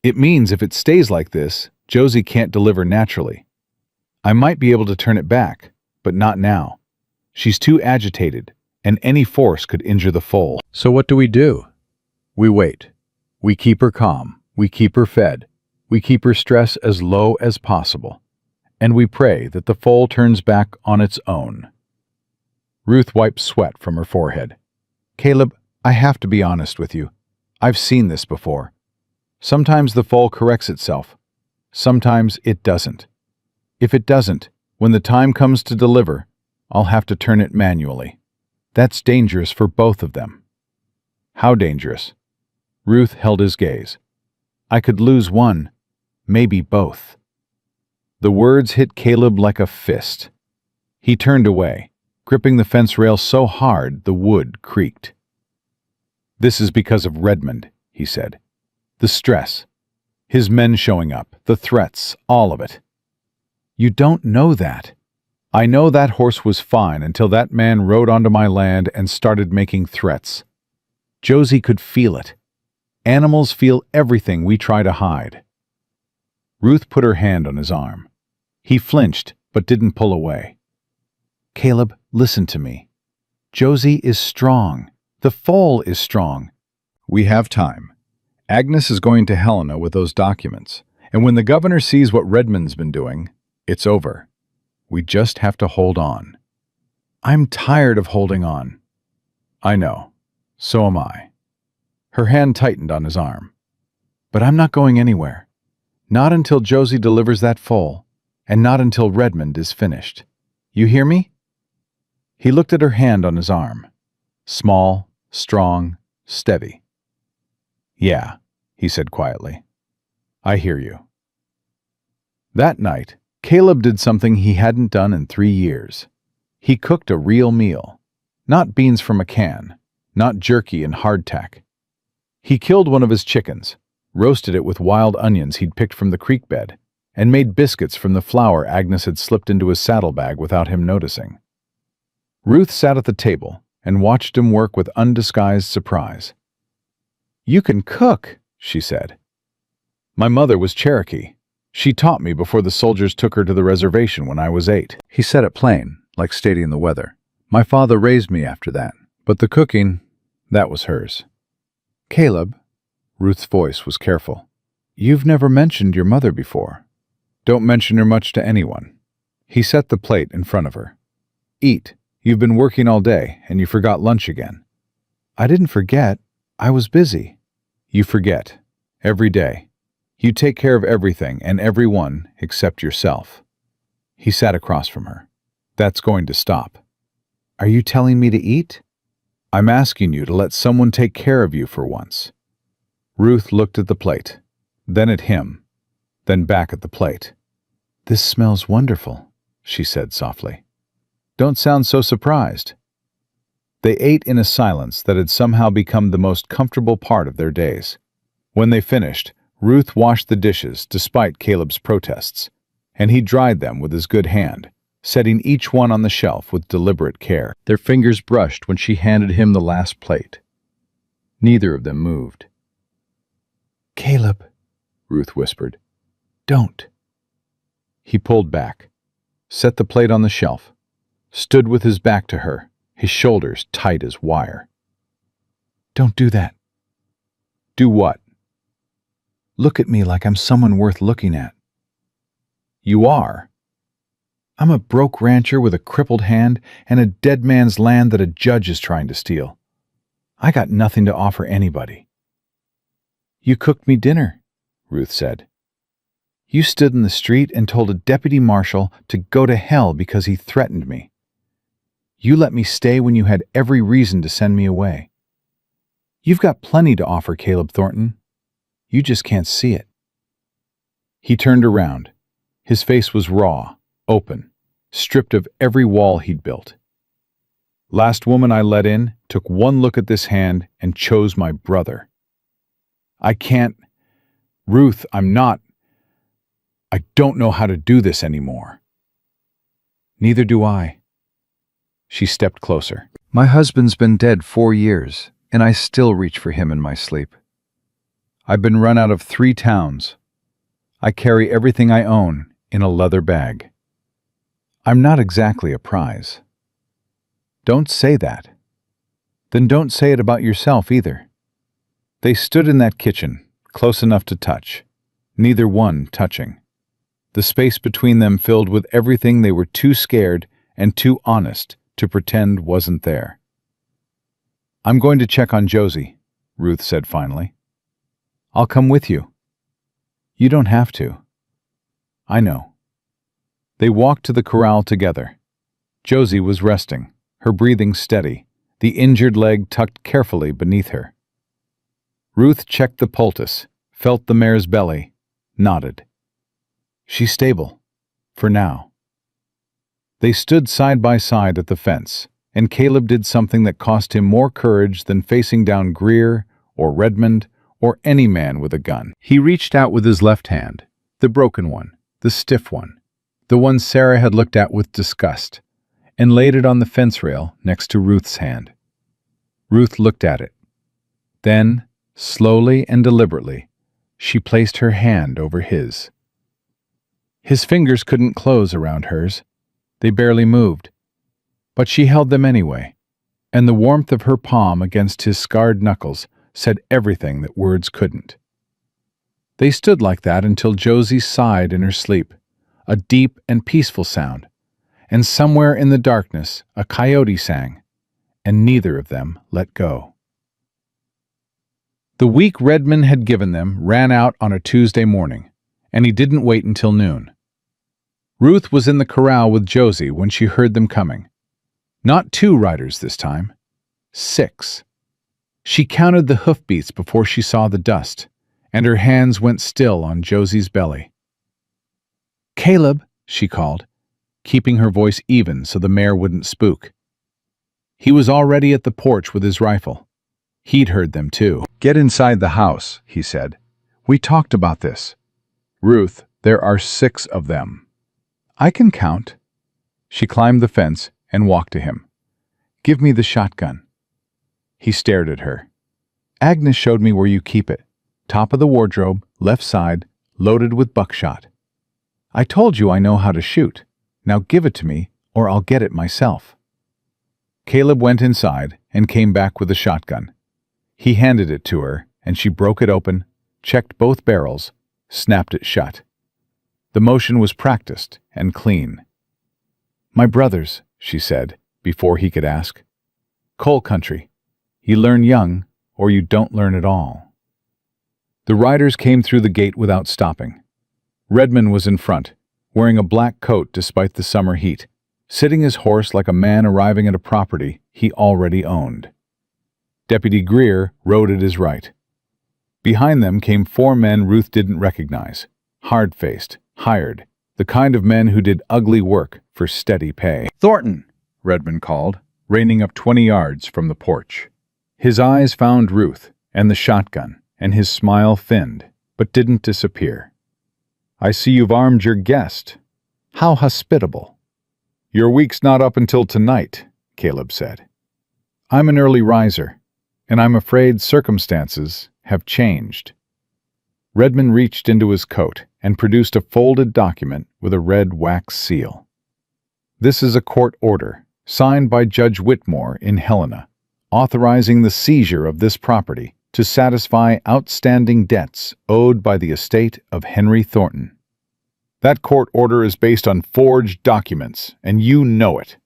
It means if it stays like this, Josie can't deliver naturally. I might be able to turn it back, but not now. She's too agitated, and any force could injure the foal. So what do? We wait. We keep her calm. We keep her fed. We keep her stress as low as possible. And we pray that the foal turns back on its own. Ruth wiped sweat from her forehead. Caleb, I have to be honest with you. I've seen this before. Sometimes the foal corrects itself. Sometimes it doesn't. If it doesn't, when the time comes to deliver, I'll have to turn it manually. That's dangerous for both of them. How dangerous? Ruth held his gaze. I could lose one, maybe both. The words hit Caleb like a fist. He turned away, gripping the fence rail so hard the wood creaked. This is because of Redmond, he said. The stress. His men showing up, the threats, all of it. You don't know that. I know that horse was fine until that man rode onto my land and started making threats. Josie could feel it. Animals feel everything we try to hide. Ruth put her hand on his arm. He flinched, but didn't pull away. Caleb, listen to me. Josie is strong. The foal is strong. We have time. Agnes is going to Helena with those documents, and when the governor sees what Redmond's been doing, it's over. We just have to hold on. I'm tired of holding on. I know. So am I. Her hand tightened on his arm. But I'm not going anywhere. Not until Josie delivers that foal, and not until Redmond is finished. You hear me? He looked at her hand on his arm. Small, strong, steady. Yeah, he said quietly. I hear you. That night, Caleb did something he hadn't done in 3 years. He cooked a real meal. Not beans from a can, not jerky and hardtack. He killed one of his chickens, roasted it with wild onions he'd picked from the creek bed, and made biscuits from the flour Agnes had slipped into his saddlebag without him noticing. Ruth sat at the table and watched him work with undisguised surprise. You can cook, she said. My mother was Cherokee. She taught me before the soldiers took her to the reservation when I was 8. He said it plain, like stating the weather. My father raised me after that, but the cooking, that was hers. Caleb, Ruth's voice was careful. You've never mentioned your mother before. Don't mention her much to anyone. He set the plate in front of her. Eat. You've been working all day, and you forgot lunch again. I didn't forget. I was busy. You forget. Every day. You take care of everything and everyone except yourself. He sat across from her. That's going to stop. Are you telling me to eat? I'm asking you to let someone take care of you for once. Ruth looked at the plate, then at him, then back at the plate. This smells wonderful, she said softly. Don't sound so surprised. They ate in a silence that had somehow become the most comfortable part of their days. When they finished, Ruth washed the dishes despite Caleb's protests, and he dried them with his good hand, setting each one on the shelf with deliberate care. Their fingers brushed when she handed him the last plate. Neither of them moved. Caleb, Ruth whispered, don't. He pulled back, set the plate on the shelf, stood with his back to her, his shoulders tight as wire. Don't do that. Do what? Look at me like I'm someone worth looking at. You are. I'm a broke rancher with a crippled hand and a dead man's land that a judge is trying to steal. I got nothing to offer anybody. You cooked me dinner, Ruth said. You stood in the street and told a deputy marshal to go to hell because he threatened me. You let me stay when you had every reason to send me away. You've got plenty to offer, Caleb Thornton. You just can't see it. He turned around. His face was raw, open, stripped of every wall he'd built. Last woman I let in took one look at this hand and chose my brother. I can't. Ruth, I don't know how to do this anymore. Neither do I. She stepped closer. My husband's been dead 4 years, and I still reach for him in my sleep. I've been run out of 3 towns. I carry everything I own in a leather bag. I'm not exactly a prize. Don't say that. Then don't say it about yourself either. They stood in that kitchen, close enough to touch, neither one touching. The space between them filled with everything they were too scared and too honest to pretend wasn't there. I'm going to check on Josie, Ruth said finally. I'll come with you. You don't have to. I know. They walked to the corral together. Josie was resting, her breathing steady, the injured leg tucked carefully beneath her. Ruth checked the poultice, felt the mare's belly, nodded. She's stable, for now. They stood side by side at the fence, and Caleb did something that cost him more courage than facing down Greer or Redmond or any man with a gun. He reached out with his left hand, the broken one, the stiff one, the one Sarah had looked at with disgust, and laid it on the fence rail next to Ruth's hand. Ruth looked at it. Then, slowly and deliberately, she placed her hand over his. His fingers couldn't close around hers. They barely moved. But she held them anyway, and the warmth of her palm against his scarred knuckles said everything that words couldn't. They stood like that until Josie sighed in her sleep, a deep and peaceful sound, and somewhere in the darkness a coyote sang, and neither of them let go. The week Redmond had given them ran out on a Tuesday morning, and he didn't wait until noon. Ruth was in the corral with Josie when she heard them coming. Not 2 riders this time. 6. She counted the hoofbeats before she saw the dust, and her hands went still on Josie's belly. "Caleb," she called, keeping her voice even so the mare wouldn't spook. He was already at the porch with his rifle. He'd heard them too. "Get inside the house," he said. "We talked about this. Ruth, there are 6 of them." "I can count." She climbed the fence and walked to him. "Give me the shotgun." He stared at her. "Agnes showed me where you keep it. Top of the wardrobe, left side, loaded with buckshot. I told you I know how to shoot. Now give it to me, or I'll get it myself." Caleb went inside and came back with a shotgun. He handed it to her, and she broke it open, checked both barrels, snapped it shut. The motion was practiced and clean. "My brothers," she said, before he could ask. "Coal country. You learn young, or you don't learn at all." The riders came through the gate without stopping. Redmond was in front, wearing a black coat despite the summer heat, sitting his horse like a man arriving at a property he already owned. Deputy Greer rode at his right. Behind them came 4 men Ruth didn't recognize, hard-faced, hired, the kind of men who did ugly work for steady pay. "Thornton," Redmond called, reining up 20 yards from the porch. His eyes found Ruth and the shotgun, and his smile thinned, but didn't disappear. "I see you've armed your guest. How hospitable." "Your week's not up until tonight," Caleb said. "I'm an early riser, and I'm afraid circumstances have changed." Redmond reached into his coat and produced a folded document with a red wax seal. "This is a court order, signed by Judge Whitmore in Helena, authorizing the seizure of this property to satisfy outstanding debts owed by the estate of Henry Thornton. That court order is based on forged documents, and you know it."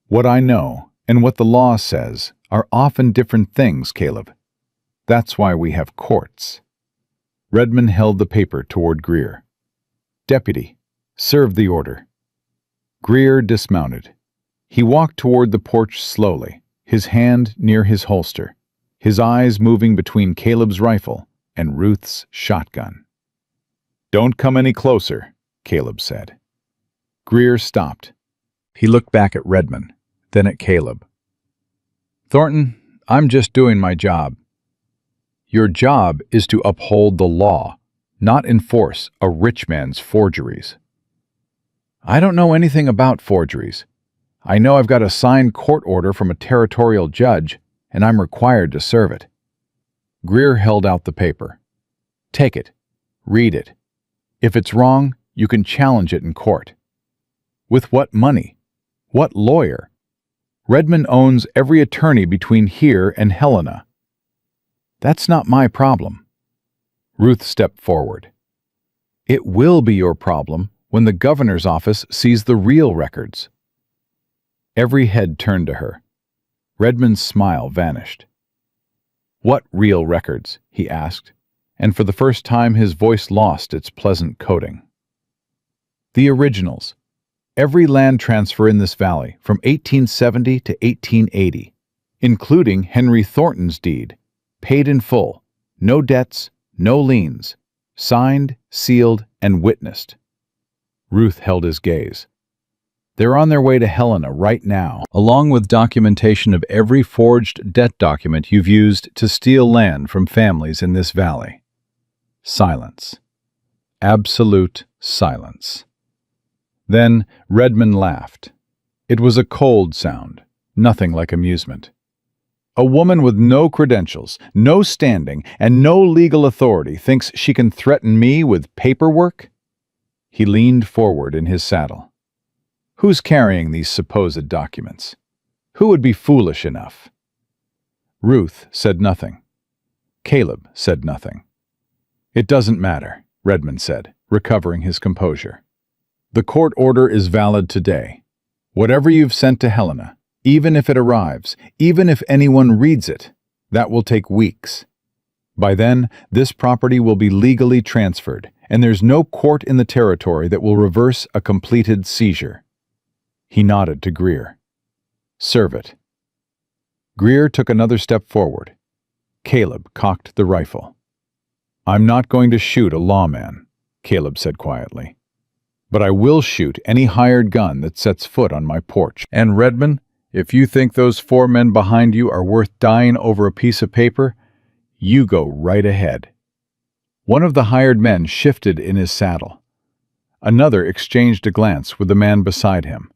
"What I know and what the law says are often different things, Caleb. That's why we have courts." Redmond held the paper toward Greer. "Deputy, serve the order." Greer dismounted. He walked toward the porch slowly, his hand near his holster, his eyes moving between Caleb's rifle and Ruth's shotgun. "Don't come any closer," Caleb said. Greer stopped. He looked back at Redmond, then at Caleb. "Thornton, I'm just doing my job." "Your job is to uphold the law," not enforce a rich man's forgeries. I don't know anything about forgeries. I know I've got a signed court order from a territorial judge, and I'm required to serve it. Greer held out the paper. Take it. Read it. If it's wrong, you can challenge it in court. With what money? What lawyer? Redmond owns every attorney between here and Helena. That's not my problem. Ruth stepped forward. It will be your problem when the governor's office sees the real records. Every head turned to her. Redmond's smile vanished. What real records? He asked, and for the first time his voice lost its pleasant coating. The originals. Every land transfer in this valley from 1870 to 1880, including Henry Thornton's deed, paid in full, no debts, no liens, signed, sealed, and witnessed. Ruth held his gaze. They're on their way to Helena right now, along with documentation of every forged debt document you've used to steal land from families in this valley. Silence. Absolute silence. Then Redmond laughed. It was a cold sound, nothing like amusement. A woman with no credentials, no standing, and no legal authority thinks she can threaten me with paperwork? He leaned forward in his saddle. Who's carrying these supposed documents? Who would be foolish enough? Ruth said nothing. Caleb said nothing. It doesn't matter, Redmond said, recovering his composure. The court order is valid today. Whatever you've sent to Helena, even if it arrives, even if anyone reads it, that will take weeks. By then, this property will be legally transferred, and there's no court in the territory that will reverse a completed seizure. He nodded to Greer. Serve it. Greer took another step forward. Caleb cocked the rifle. I'm not going to shoot a lawman, Caleb said quietly. But I will shoot any hired gun that sets foot on my porch. And Redmond, if you think those 4 men behind you are worth dying over a piece of paper, you go right ahead. One of the hired men shifted in his saddle. Another exchanged a glance with the man beside him.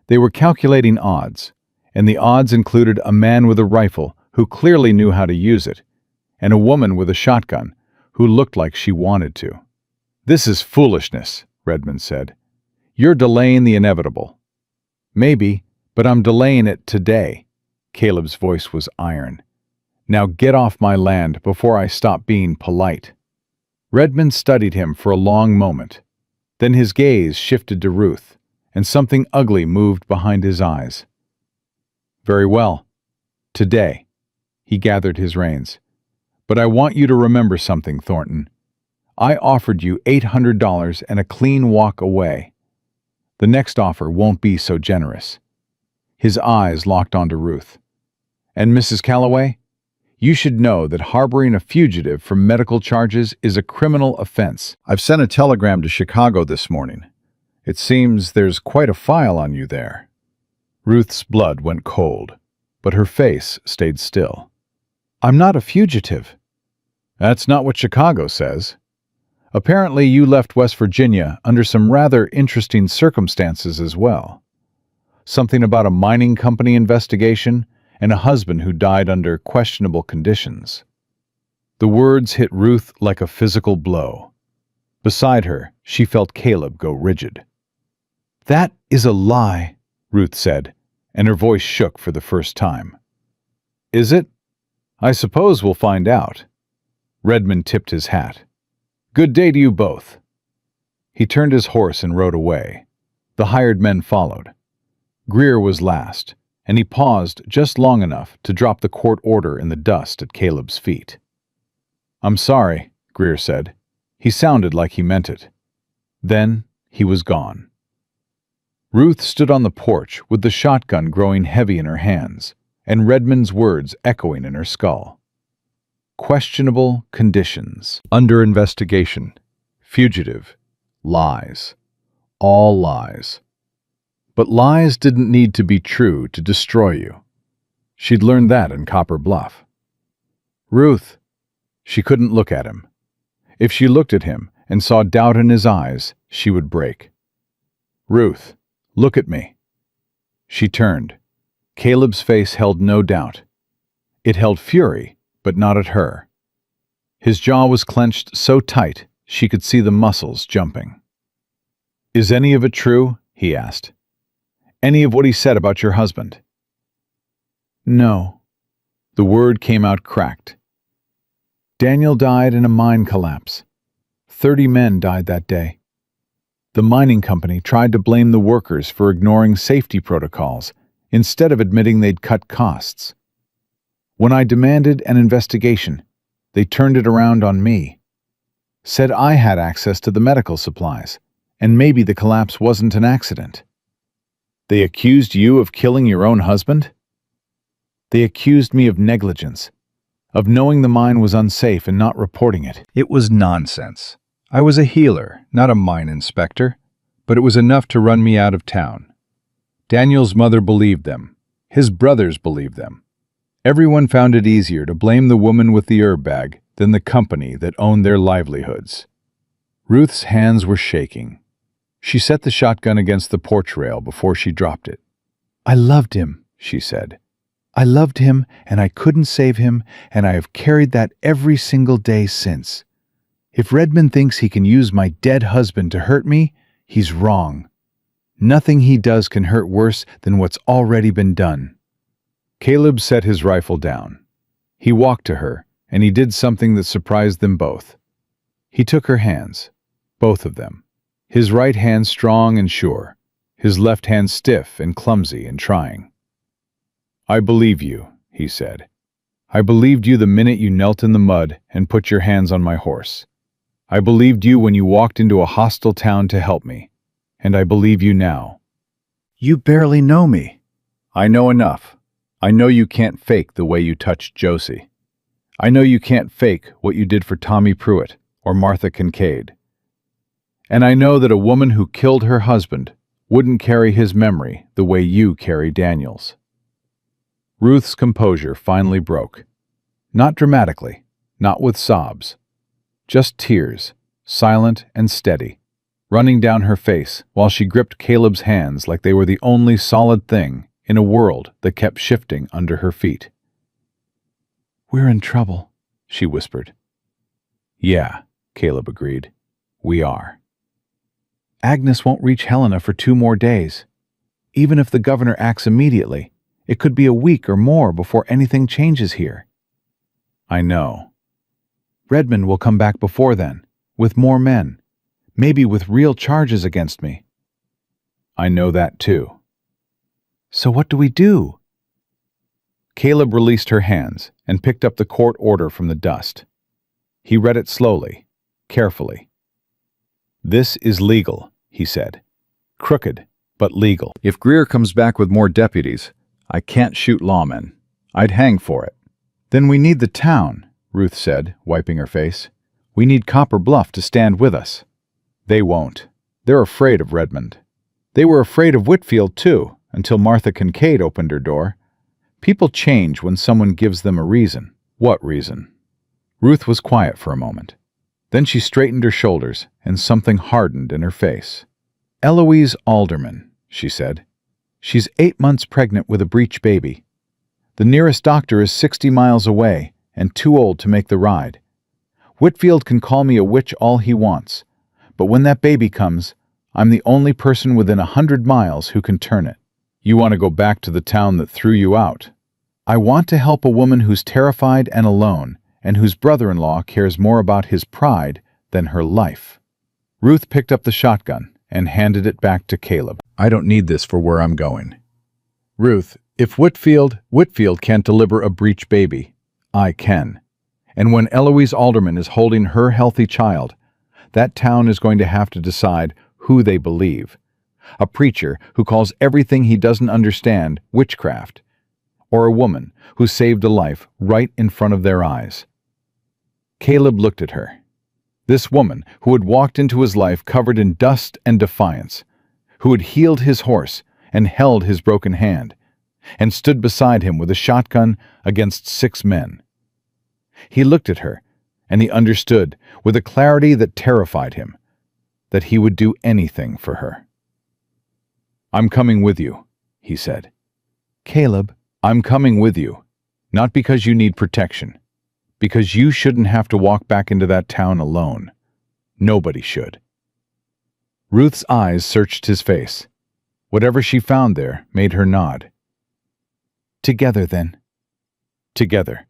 They were calculating odds, and the odds included a man with a rifle who clearly knew how to use it, and a woman with a shotgun who looked like she wanted to. This is foolishness, Redmond said. You're delaying the inevitable. Maybe, but I'm delaying it today. Caleb's voice was iron. Now get off my land before I stop being polite. Redmond studied him for a long moment. Then his gaze shifted to Ruth, and something ugly moved behind his eyes. Very well. Today. He gathered his reins. But I want you to remember something, Thornton. I offered you $800 and a clean walk away. The next offer won't be so generous. His eyes locked onto Ruth. And Mrs. Calloway, you should know that harboring a fugitive from medical charges is a criminal offense. I've sent a telegram to Chicago this morning. It seems there's quite a file on you there. Ruth's blood went cold, but her face stayed still. I'm not a fugitive. That's not what Chicago says. Apparently you left West Virginia under some rather interesting circumstances as well. Something about a mining company investigation and a husband who died under questionable conditions. The words hit Ruth like a physical blow. Beside her, she felt Caleb go rigid. That is a lie, Ruth said, and her voice shook for the first time. Is it? I suppose we'll find out. Redmond tipped his hat. Good day to you both. He turned his horse and rode away. The hired men followed. Greer was last, and he paused just long enough to drop the court order in the dust at Caleb's feet. I'm sorry, Greer said. He sounded like he meant it. Then he was gone. Ruth stood on the porch with the shotgun growing heavy in her hands, and Redmond's words echoing in her skull. Questionable conditions. Under investigation. Fugitive. Lies. All lies. But lies didn't need to be true to destroy you. She'd learned that in Copper Bluff. Ruth. She couldn't look at him. If she looked at him and saw doubt in his eyes, she would break. "Ruth, look at me." She turned. Caleb's face held no doubt. It held fury, but not at her. His jaw was clenched so tight she could see the muscles jumping. "Is any of it true?" he asked. "Any of what he said about your husband?" "No." The word came out cracked. "Daniel died in a mine collapse. 30 men died that day. The mining company tried to blame the workers for ignoring safety protocols instead of admitting they'd cut costs. When I demanded an investigation, they turned it around on me. Said I had access to the medical supplies, and maybe the collapse wasn't an accident." "They accused you of killing your own husband?" "They accused me of negligence, of knowing the mine was unsafe and not reporting it." It was nonsense. I was a healer, not a mine inspector, but it was enough to run me out of town. Daniel's mother believed them. His brothers believed them. Everyone found it easier to blame the woman with the herb bag than the company that owned their livelihoods. Ruth's hands were shaking. She set the shotgun against the porch rail before she dropped it. "I loved him," she said. "I loved him, and I couldn't save him, and I have carried that every single day since. If Redmond thinks he can use my dead husband to hurt me, he's wrong. Nothing he does can hurt worse than what's already been done." Caleb set his rifle down. He walked to her, and he did something that surprised them both. He took her hands, both of them, his right hand strong and sure, his left hand stiff and clumsy and trying. "I believe you," he said. "I believed you the minute you knelt in the mud and put your hands on my horse. I believed you when you walked into a hostile town to help me, and I believe you now." "You barely know me." "I know enough. I know you can't fake the way you touched Josie. I know you can't fake what you did for Tommy Pruitt or Martha Kincaid. And I know that a woman who killed her husband wouldn't carry his memory the way you carry Daniel's." Ruth's composure finally broke. Not dramatically, not with sobs. Just tears, silent and steady, running down her face while she gripped Caleb's hands like they were the only solid thing in a world that kept shifting under her feet. "We're in trouble," she whispered. "Yeah," Caleb agreed. "We are. Agnes won't reach Helena for 2 more days. Even if the governor acts immediately, it could be a week or more before anything changes here." "I know." "Redmond will come back before then, with more men, maybe with real charges against me." "I know that too." "So what do we do?" Caleb released her hands and picked up the court order from the dust. He read it slowly, carefully. "This is legal," he said. "Crooked, but legal. If Greer comes back with more deputies, I can't shoot lawmen. I'd hang for it." "Then we need the town," Ruth said, wiping her face. "We need Copper Bluff to stand with us." "They won't. They're afraid of Redmond. They were afraid of Whitfield, too, until Martha Kincaid opened her door. People change when someone gives them a reason." "What reason?" Ruth was quiet for a moment. Then she straightened her shoulders, and something hardened in her face. "Eloise Alderman," she said. "She's 8 months pregnant with a breech baby. The nearest doctor is 60 miles away and too old to make the ride. Whitfield can call me a witch all he wants, but when that baby comes, I'm the only person within 100 miles who can turn it. You want to go back to the town that threw you out. I want to help a woman who's terrified and alone, and whose brother-in-law cares more about his pride than her life." Ruth picked up the shotgun and handed it back to Caleb. "I don't need this for where I'm going." "Ruth, if Whitfield can't deliver a breech baby, I can. And when Eloise Alderman is holding her healthy child, that town is going to have to decide who they believe. A preacher who calls everything he doesn't understand witchcraft, or a woman who saved a life right in front of their eyes." Caleb looked at her. This woman who had walked into his life covered in dust and defiance, who had healed his horse and held his broken hand, and stood beside him with a shotgun against 6 men. He looked at her, and he understood, with a clarity that terrified him, that he would do anything for her. "I'm coming with you," he said. "Caleb, I'm coming with you, not because you need protection, because you shouldn't have to walk back into that town alone. Nobody should." Ruth's eyes searched his face. Whatever she found there made her nod. "Together, then." Together.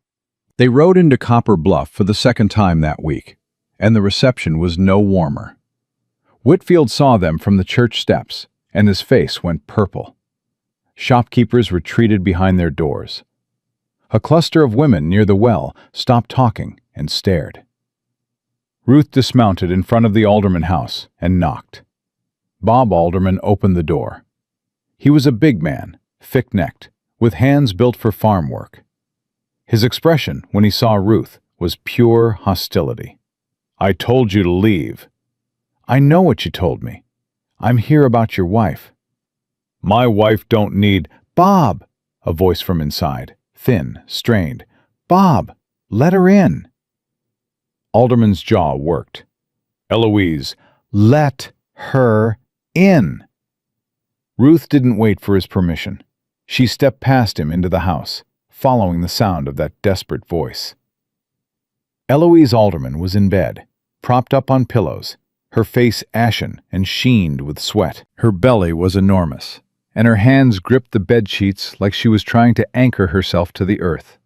They rode into Copper Bluff for the second time that week, and the reception was no warmer. Whitfield saw them from the church steps, and his face went purple. Shopkeepers retreated behind their doors. A cluster of women near the well stopped talking and stared. Ruth dismounted in front of the Alderman house and knocked. Bob Alderman opened the door. He was a big man, thick-necked, with hands built for farm work. His expression when he saw Ruth was pure hostility. "I told you to leave." "I know what you told me. I'm here about your wife." "My wife don't need—" "Bob!" A voice from inside, thin, strained. "Bob, let her in." Alderman's jaw worked. "Eloise, let her in." Ruth didn't wait for his permission. She stepped past him into the house, following the sound of that desperate voice. Eloise Alderman was in bed, propped up on pillows, her face ashen and sheened with sweat. Her belly was enormous, and her hands gripped the bedsheets like she was trying to anchor herself to the earth.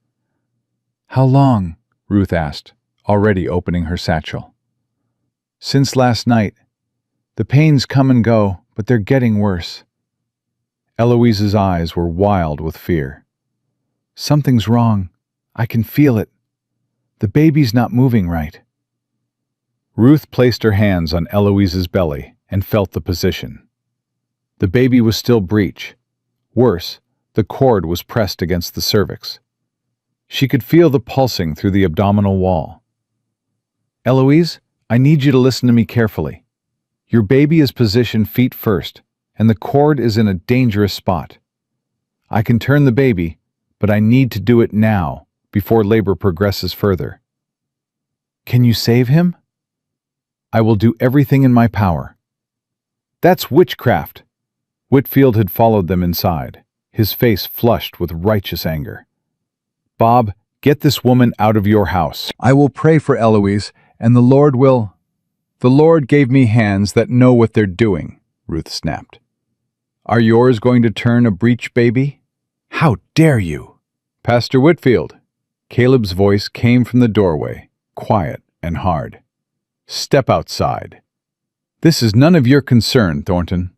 "How long?" Ruth asked, already opening her satchel. "Since last night. The pains come and go, but they're getting worse." Eloise's eyes were wild with fear. "Something's wrong. I can feel it. The baby's not moving right." Ruth placed her hands on Eloise's belly and felt the position. The baby was still breech. Worse, the cord was pressed against the cervix. She could feel the pulsing through the abdominal wall. "Eloise, I need you to listen to me carefully. Your baby is positioned feet first, and the cord is in a dangerous spot. I can turn the baby, but I need to do it now, before labor progresses further." "Can you save him?" "I will do everything in my power." "That's witchcraft!" Whitfield had followed them inside, his face flushed with righteous anger. "Bob, get this woman out of your house." "I will pray for Eloise, and the Lord will—" "The Lord gave me hands that know what they're doing," Ruth snapped. "Are yours going to turn a breech baby? How dare you!" "Pastor Whitfield." Caleb's voice came from the doorway, quiet and hard. "Step outside." "This is none of your concern, Thornton.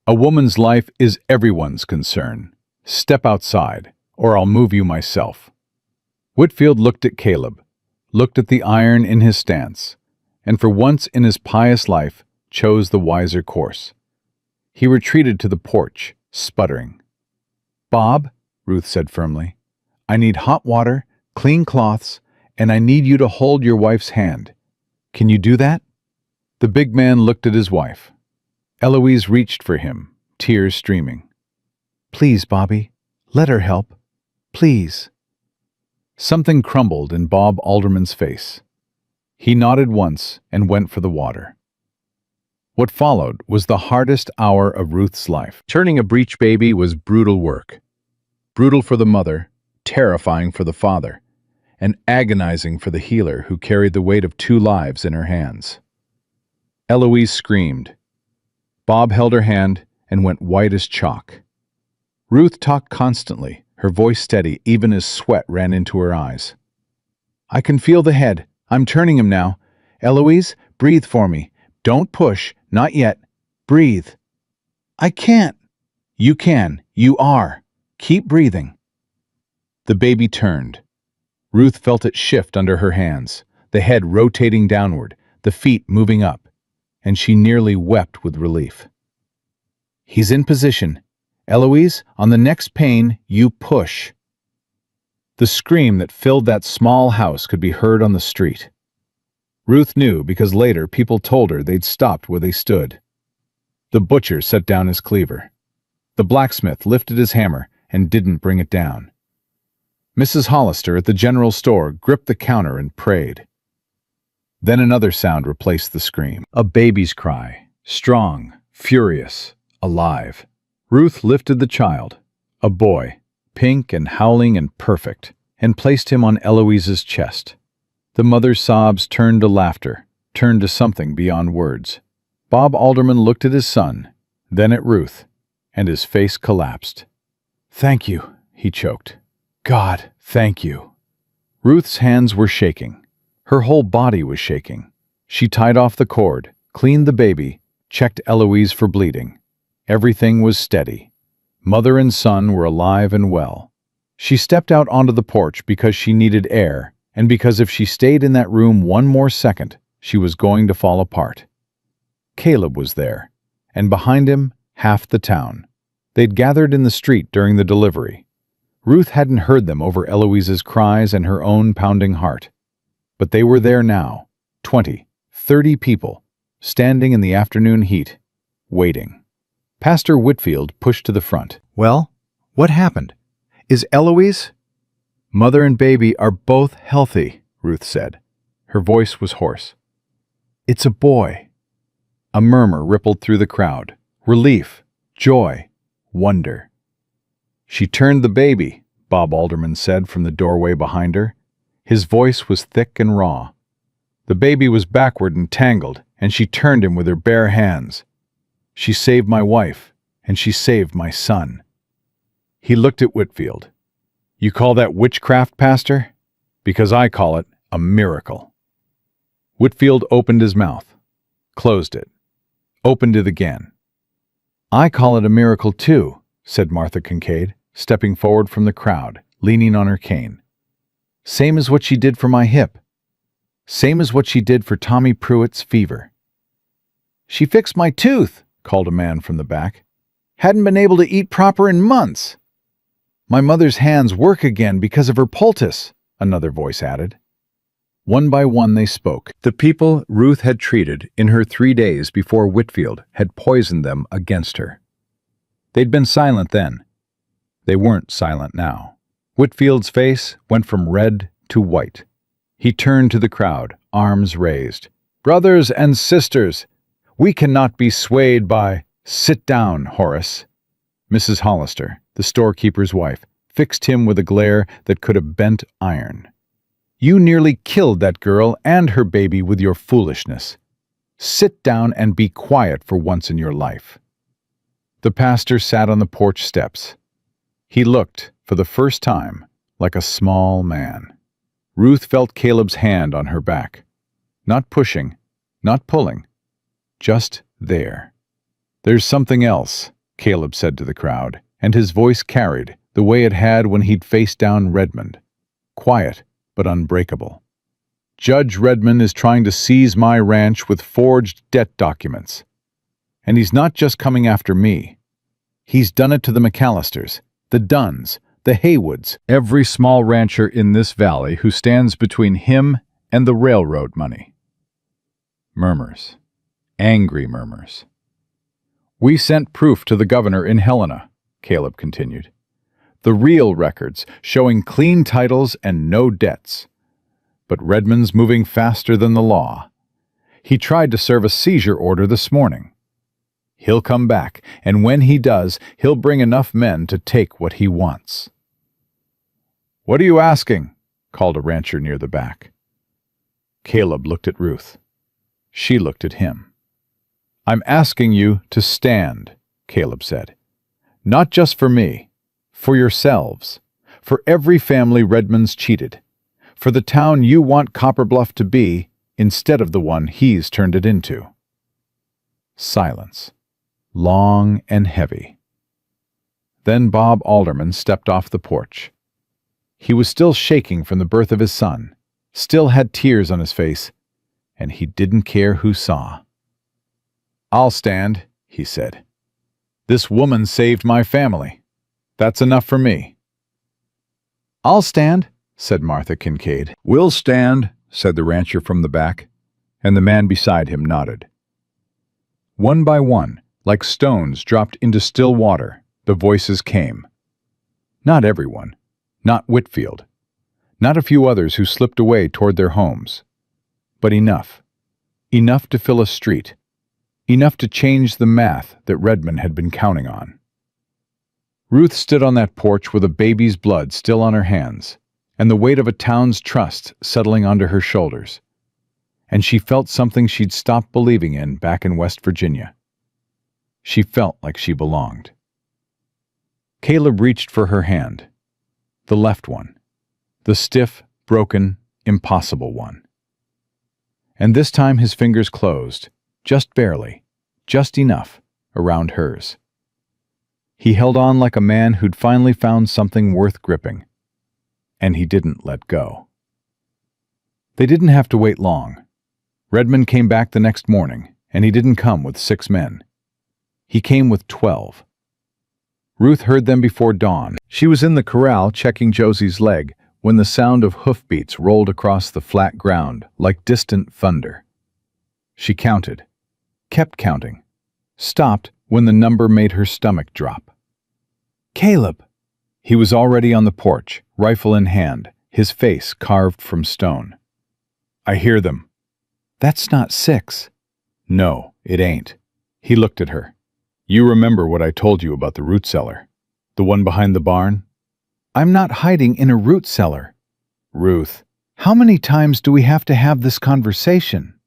A woman's life is everyone's concern. Step outside, or I'll move you myself." Whitfield looked at Caleb, looked at the iron in his stance, and for once in his pious life chose the wiser course. He retreated to the porch, sputtering. "Bob," Ruth said firmly, "I need hot water, clean cloths, and I need you to hold your wife's hand. Can you do that?" The big man looked at his wife. Eloise reached for him, tears streaming. "Please, Bobby, let her help. Please." Something crumbled in Bob Alderman's face. He nodded once and went for the water. What followed was the hardest hour of Ruth's life. Turning a breech baby was brutal work. Brutal for the mother, terrifying for the father, and agonizing for the healer who carried the weight of 2 lives in her hands. Eloise screamed. Bob held her hand and went white as chalk. Ruth talked constantly, her voice steady even as sweat ran into her eyes. "I can feel the head. I'm turning him now. Eloise, breathe for me. Don't push, not yet. Breathe." "I can't." "You can. You are. Keep breathing." The baby turned. Ruth felt it shift under her hands, the head rotating downward, the feet moving up, and she nearly wept with relief. "He's in position. Eloise, on the next pain, you push." The scream that filled that small house could be heard on the street. Ruth knew because later people told her they'd stopped where they stood. The butcher set down his cleaver. The blacksmith lifted his hammer and didn't bring it down. Mrs. Hollister at the general store gripped the counter and prayed. Then another sound replaced the scream. A baby's cry, strong, furious, alive. Ruth lifted the child, a boy, pink and howling and perfect, and placed him on Eloise's chest. The mother's sobs turned to laughter, turned to something beyond words. Bob Alderman looked at his son, then at Ruth, and his face collapsed. "Thank you," he choked. "God, thank you." Ruth's hands were shaking. Her whole body was shaking. She tied off the cord, cleaned the baby, checked Eloise for bleeding. Everything was steady. Mother and son were alive and well. She stepped out onto the porch because she needed air, and because if she stayed in that room one more second, she was going to fall apart. Caleb was there, and behind him, half the town. They'd gathered in the street during the delivery. Ruth hadn't heard them over Eloise's cries and her own pounding heart. But they were there now, 20, 30 people, standing in the afternoon heat, waiting. Pastor Whitfield pushed to the front. "Well, what happened? Is Eloise—" "Mother and baby are both healthy," Ruth said. Her voice was hoarse. "It's a boy." A murmur rippled through the crowd. Relief, joy, wonder. "She turned the baby," Bob Alderman said from the doorway behind her. His voice was thick and raw. "The baby was backward and tangled, and she turned him with her bare hands. She saved my wife, and she saved my son." He looked at Whitfield. "You call that witchcraft, Pastor? Because I call it a miracle." Whitfield opened his mouth, closed it, opened it again. "I call it a miracle too," said Martha Kincaid, stepping forward from the crowd, leaning on her cane. "Same as what she did for my hip. Same as what she did for Tommy Pruitt's fever." "She fixed my tooth," called a man from the back. "Hadn't been able to eat proper in months." "My mother's hands work again because of her poultice," another voice added. One by one they spoke. The people Ruth had treated in her 3 days before Whitfield had poisoned them against her. They'd been silent then. They weren't silent now. Whitfield's face went from red to white. He turned to the crowd, arms raised. "Brothers and sisters, we cannot be swayed by—" "Sit down, Horace." Mrs. Hollister, the storekeeper's wife, fixed him with a glare that could have bent iron. "You nearly killed that girl and her baby with your foolishness. Sit down and be quiet for once in your life." The pastor sat on the porch steps. He looked, for the first time, like a small man. Ruth felt Caleb's hand on her back. Not pushing, not pulling, just there. "There's something else," Caleb said to the crowd, and his voice carried, the way it had when he'd faced down Redmond. Quiet, but unbreakable. "Judge Redmond is trying to seize my ranch with forged debt documents. And he's not just coming after me. He's done it to the McAllisters, the Dunns, the Haywoods, every small rancher in this valley who stands between him and the railroad money." Murmurs. Angry murmurs. "We sent proof to the governor in Helena," Caleb continued. "The real records showing clean titles and no debts. But Redmond's moving faster than the law. He tried to serve a seizure order this morning. He'll come back, and when he does, he'll bring enough men to take what he wants." "What are you asking?" called a rancher near the back. Caleb looked at Ruth. She looked at him. "I'm asking you to stand," Caleb said. "Not just for me, for yourselves, for every family Redmond's cheated, for the town you want Copper Bluff to be instead of the one he's turned it into." Silence. Long and heavy. Then Bob Alderman stepped off the porch. He was still shaking from the birth of his son, still had tears on his face, and he didn't care who saw. "I'll stand," he said. "This woman saved my family. That's enough for me." "I'll stand," said Martha Kincaid. "We'll stand," said the rancher from the back, and the man beside him nodded. One by one, like stones dropped into still water, the voices came. Not everyone. Not Whitfield. Not a few others who slipped away toward their homes. But enough. Enough to fill a street. Enough to change the math that Redmond had been counting on. Ruth stood on that porch with a baby's blood still on her hands, and the weight of a town's trust settling onto her shoulders. And she felt something she'd stopped believing in back in West Virginia. She felt like she belonged. Caleb reached for her hand. The left one. The stiff, broken, impossible one. And this time his fingers closed, just barely, just enough, around hers. He held on like a man who'd finally found something worth gripping. And he didn't let go. They didn't have to wait long. Redmond came back the next morning, and he didn't come with 6 men. He came with 12. Ruth heard them before dawn. She was in the corral checking Josie's leg when the sound of hoofbeats rolled across the flat ground like distant thunder. She counted, kept counting, stopped when the number made her stomach drop. Caleb! He was already on the porch, rifle in hand, his face carved from stone. I hear them. That's not 6. No, it ain't. He looked at her. You remember what I told you about the root cellar? The one behind the barn? I'm not hiding in a root cellar. Ruth, how many times do we have to have this conversation?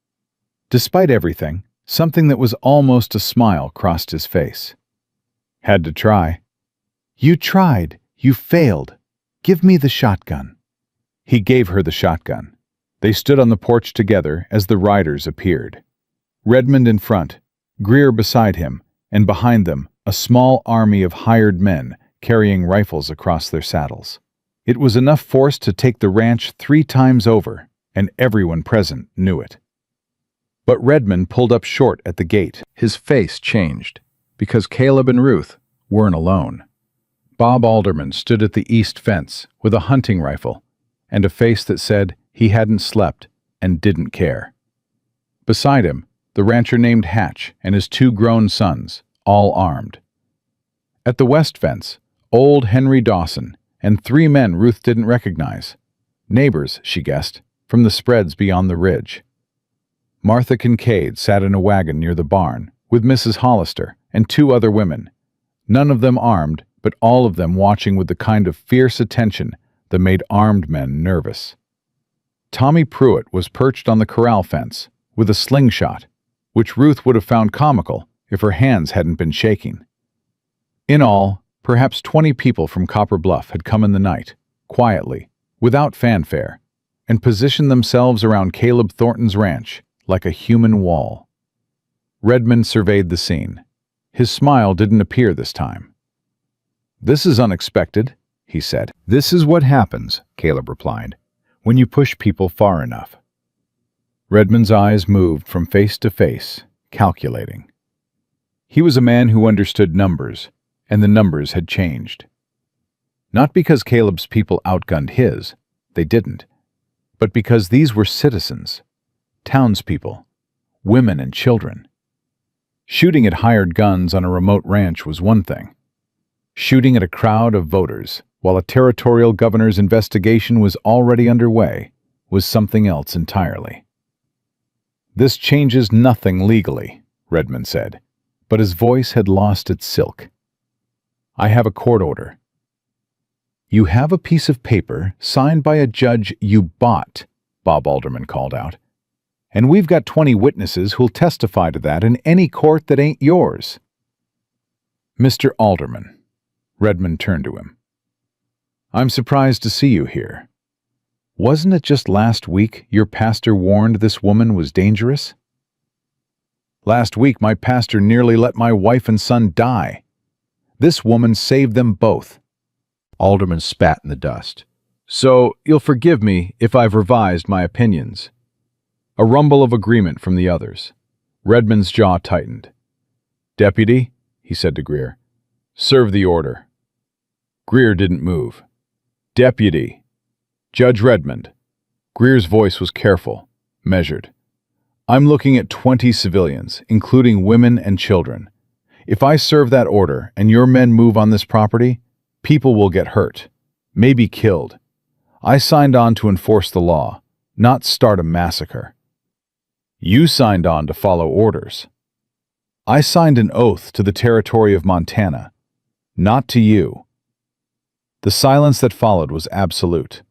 Despite everything, something that was almost a smile crossed his face. Had to try. You tried. You failed. Give me the shotgun. He gave her the shotgun. They stood on the porch together as the riders appeared. Redmond in front, Greer beside him, and behind them, a small army of hired men carrying rifles across their saddles. It was enough force to take the ranch 3 times over, and everyone present knew it. But Redmond pulled up short at the gate. His face changed, because Caleb and Ruth weren't alone. Bob Alderman stood at the east fence with a hunting rifle and a face that said he hadn't slept and didn't care. Beside him, the rancher named Hatch and his 2 grown sons, all armed. At the west fence, old Henry Dawson and 3 men Ruth didn't recognize. Neighbors, she guessed, from the spreads beyond the ridge. Martha Kincaid sat in a wagon near the barn with Mrs. Hollister and 2 other women, none of them armed, but all of them watching with the kind of fierce attention that made armed men nervous. Tommy Pruitt was perched on the corral fence with a slingshot, which Ruth would have found comical if her hands hadn't been shaking. In all, perhaps 20 people from Copper Bluff had come in the night, quietly, without fanfare, and positioned themselves around Caleb Thornton's ranch like a human wall. Redmond surveyed the scene. His smile didn't appear this time. This is unexpected, he said. This is what happens, Caleb replied, when you push people far enough. Redmond's eyes moved from face to face, calculating. He was a man who understood numbers, and the numbers had changed. Not because Caleb's people outgunned his, they didn't, but because these were citizens, townspeople, women and children. Shooting at hired guns on a remote ranch was one thing. Shooting at a crowd of voters while a territorial governor's investigation was already underway was something else entirely. This changes nothing legally, Redmond said, but his voice had lost its silk. I have a court order. You have a piece of paper signed by a judge you bought, Bob Alderman called out. And we've got 20 witnesses who'll testify to that in any court that ain't yours. Mr. Alderman, Redmond turned to him. I'm surprised to see you here. Wasn't it just last week your pastor warned this woman was dangerous? Last week my pastor nearly let my wife and son die. This woman saved them both. Alderman spat in the dust. So you'll forgive me if I've revised my opinions. A rumble of agreement from the others. Redmond's jaw tightened. Deputy, he said to Greer, serve the order. Greer didn't move. Deputy. Judge Redmond. Greer's voice was careful, measured. I'm looking at 20 civilians, including women and children. If I serve that order and your men move on this property, people will get hurt, maybe killed. I signed on to enforce the law, not start a massacre. You signed on to follow orders. I signed an oath to the territory of Montana, not to you. The silence that followed was absolute.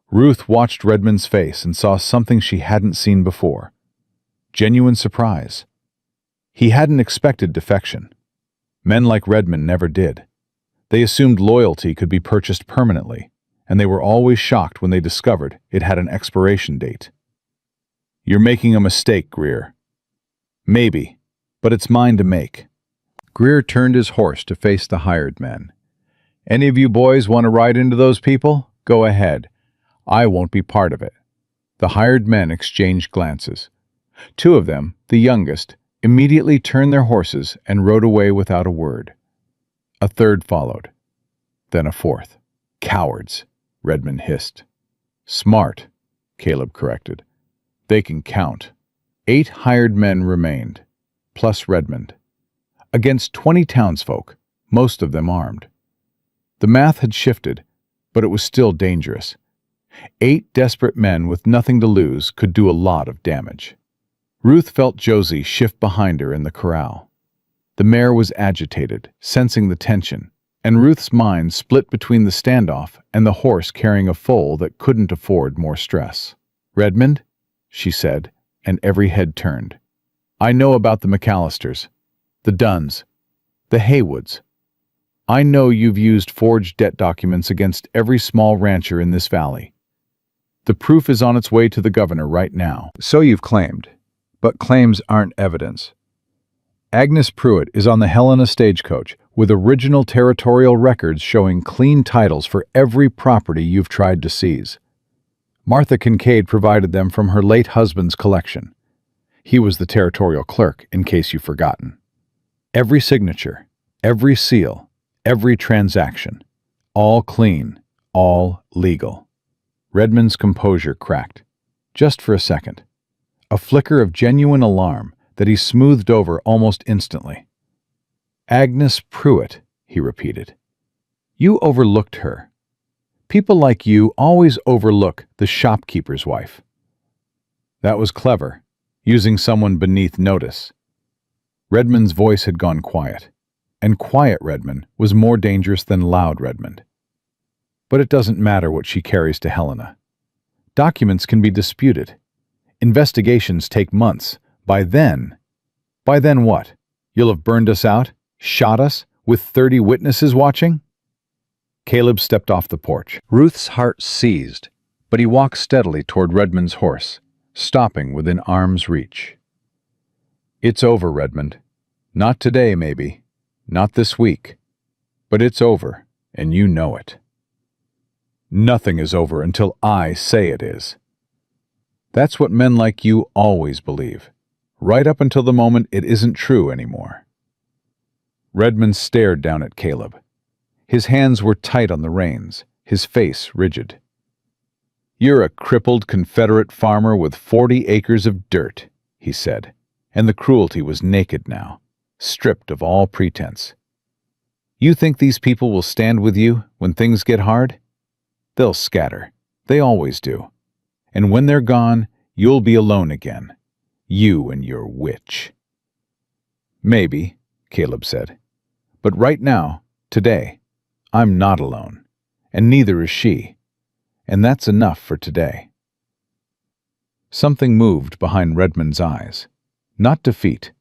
Ruth watched Redmond's face and saw something she hadn't seen before. Genuine surprise. He hadn't expected defection. Men like Redmond never did. They assumed loyalty could be purchased permanently, and they were always shocked when they discovered it had an expiration date. You're making a mistake, Greer. Maybe, but it's mine to make. Greer turned his horse to face the hired men. Any of you boys want to ride into those people? Go ahead. I won't be part of it. The hired men exchanged glances. Two of them, the youngest, immediately turned their horses and rode away without a word. A third followed. Then a fourth. Cowards, Redmond hissed. Smart, Caleb corrected. They can count. 8 hired men remained, plus Redmond. Against 20 townsfolk, most of them armed. The math had shifted, but it was still dangerous. 8 desperate men with nothing to lose could do a lot of damage. Ruth felt Josie shift behind her in the corral. The mare was agitated, sensing the tension, and Ruth's mind split between the standoff and the horse carrying a foal that couldn't afford more stress. Redmond, she said, and every head turned. I know about the McAllisters, the Dunns, the Haywoods. I know you've used forged debt documents against every small rancher in this valley. The proof is on its way to the governor right now. So you've claimed. But claims aren't evidence. Agnes Pruitt is on the Helena stagecoach with original territorial records showing clean titles for every property you've tried to seize. Martha Kincaid provided them from her late husband's collection. He was the territorial clerk, in case you've forgotten. Every signature, every seal, every transaction, all clean, all legal. Redmond's composure cracked, just for a second. A flicker of genuine alarm that he smoothed over almost instantly. Agnes Pruitt, he repeated. You overlooked her. People like you always overlook the shopkeeper's wife. That was clever, using someone beneath notice. Redmond's voice had gone quiet, and quiet Redmond was more dangerous than loud Redmond. But it doesn't matter what she carries to Helena. Documents can be disputed. Investigations take months. By then what? You'll have burned us out? Shot us? With 30 witnesses watching? Caleb stepped off the porch. Ruth's heart seized, but he walked steadily toward Redmond's horse, stopping within arm's reach. It's over, Redmond. Not today, maybe. Not this week. But it's over, and you know it. Nothing is over until I say it is. That's what men like you always believe, right up until the moment it isn't true anymore. Redmond stared down at Caleb. His hands were tight on the reins, his face rigid. You're a crippled Confederate farmer with 40 acres of dirt, he said, and the cruelty was naked now, stripped of all pretense. You think these people will stand with you when things get hard? They'll scatter. They always do. And when they're gone, you'll be alone again. You and your witch. Maybe, Caleb said. But right now, today, I'm not alone, and neither is she. And that's enough for today. Something moved behind Redmond's eyes. Not defeat.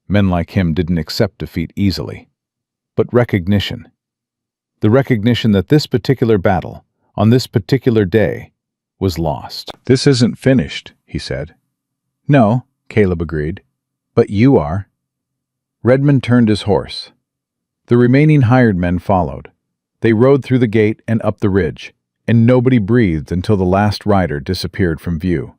Men like him didn't accept defeat easily. But recognition. The recognition that this particular battle, on this particular day, was lost. This isn't finished, he said. No, Caleb agreed. But you are. Redmond turned his horse. The remaining hired men followed. They rode through the gate and up the ridge, and nobody breathed until the last rider disappeared from view.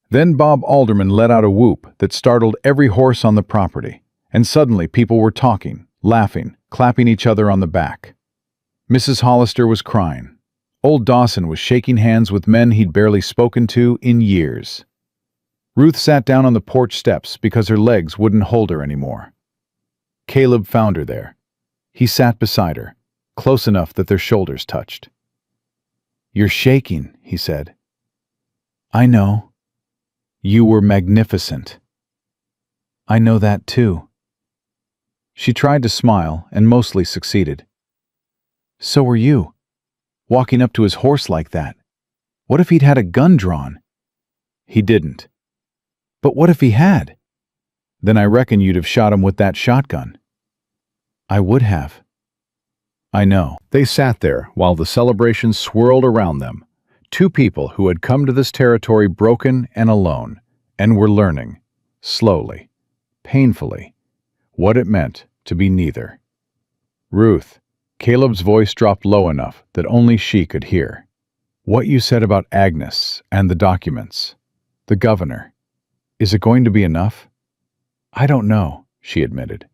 Then Bob Alderman let out a whoop that startled every horse on the property, and suddenly people were talking, laughing, clapping each other on the back. Mrs. Hollister was crying. Old Dawson was shaking hands with men he'd barely spoken to in years. Ruth sat down on the porch steps because her legs wouldn't hold her anymore. Caleb found her there. He sat beside her, close enough that their shoulders touched. You're shaking, he said. I know. You were magnificent. I know that too. She tried to smile and mostly succeeded. So were you, walking up to his horse like that. What if he'd had a gun drawn? He didn't. But what if he had? Then I reckon you'd have shot him with that shotgun. I would have. I know. They sat there while the celebration swirled around them. Two people who had come to this territory broken and alone, and were learning, slowly, painfully, what it meant to be neither. Ruth, Caleb's voice dropped low enough that only she could hear. What you said about Agnes and the documents, the governor, is it going to be enough? I don't know, she admitted.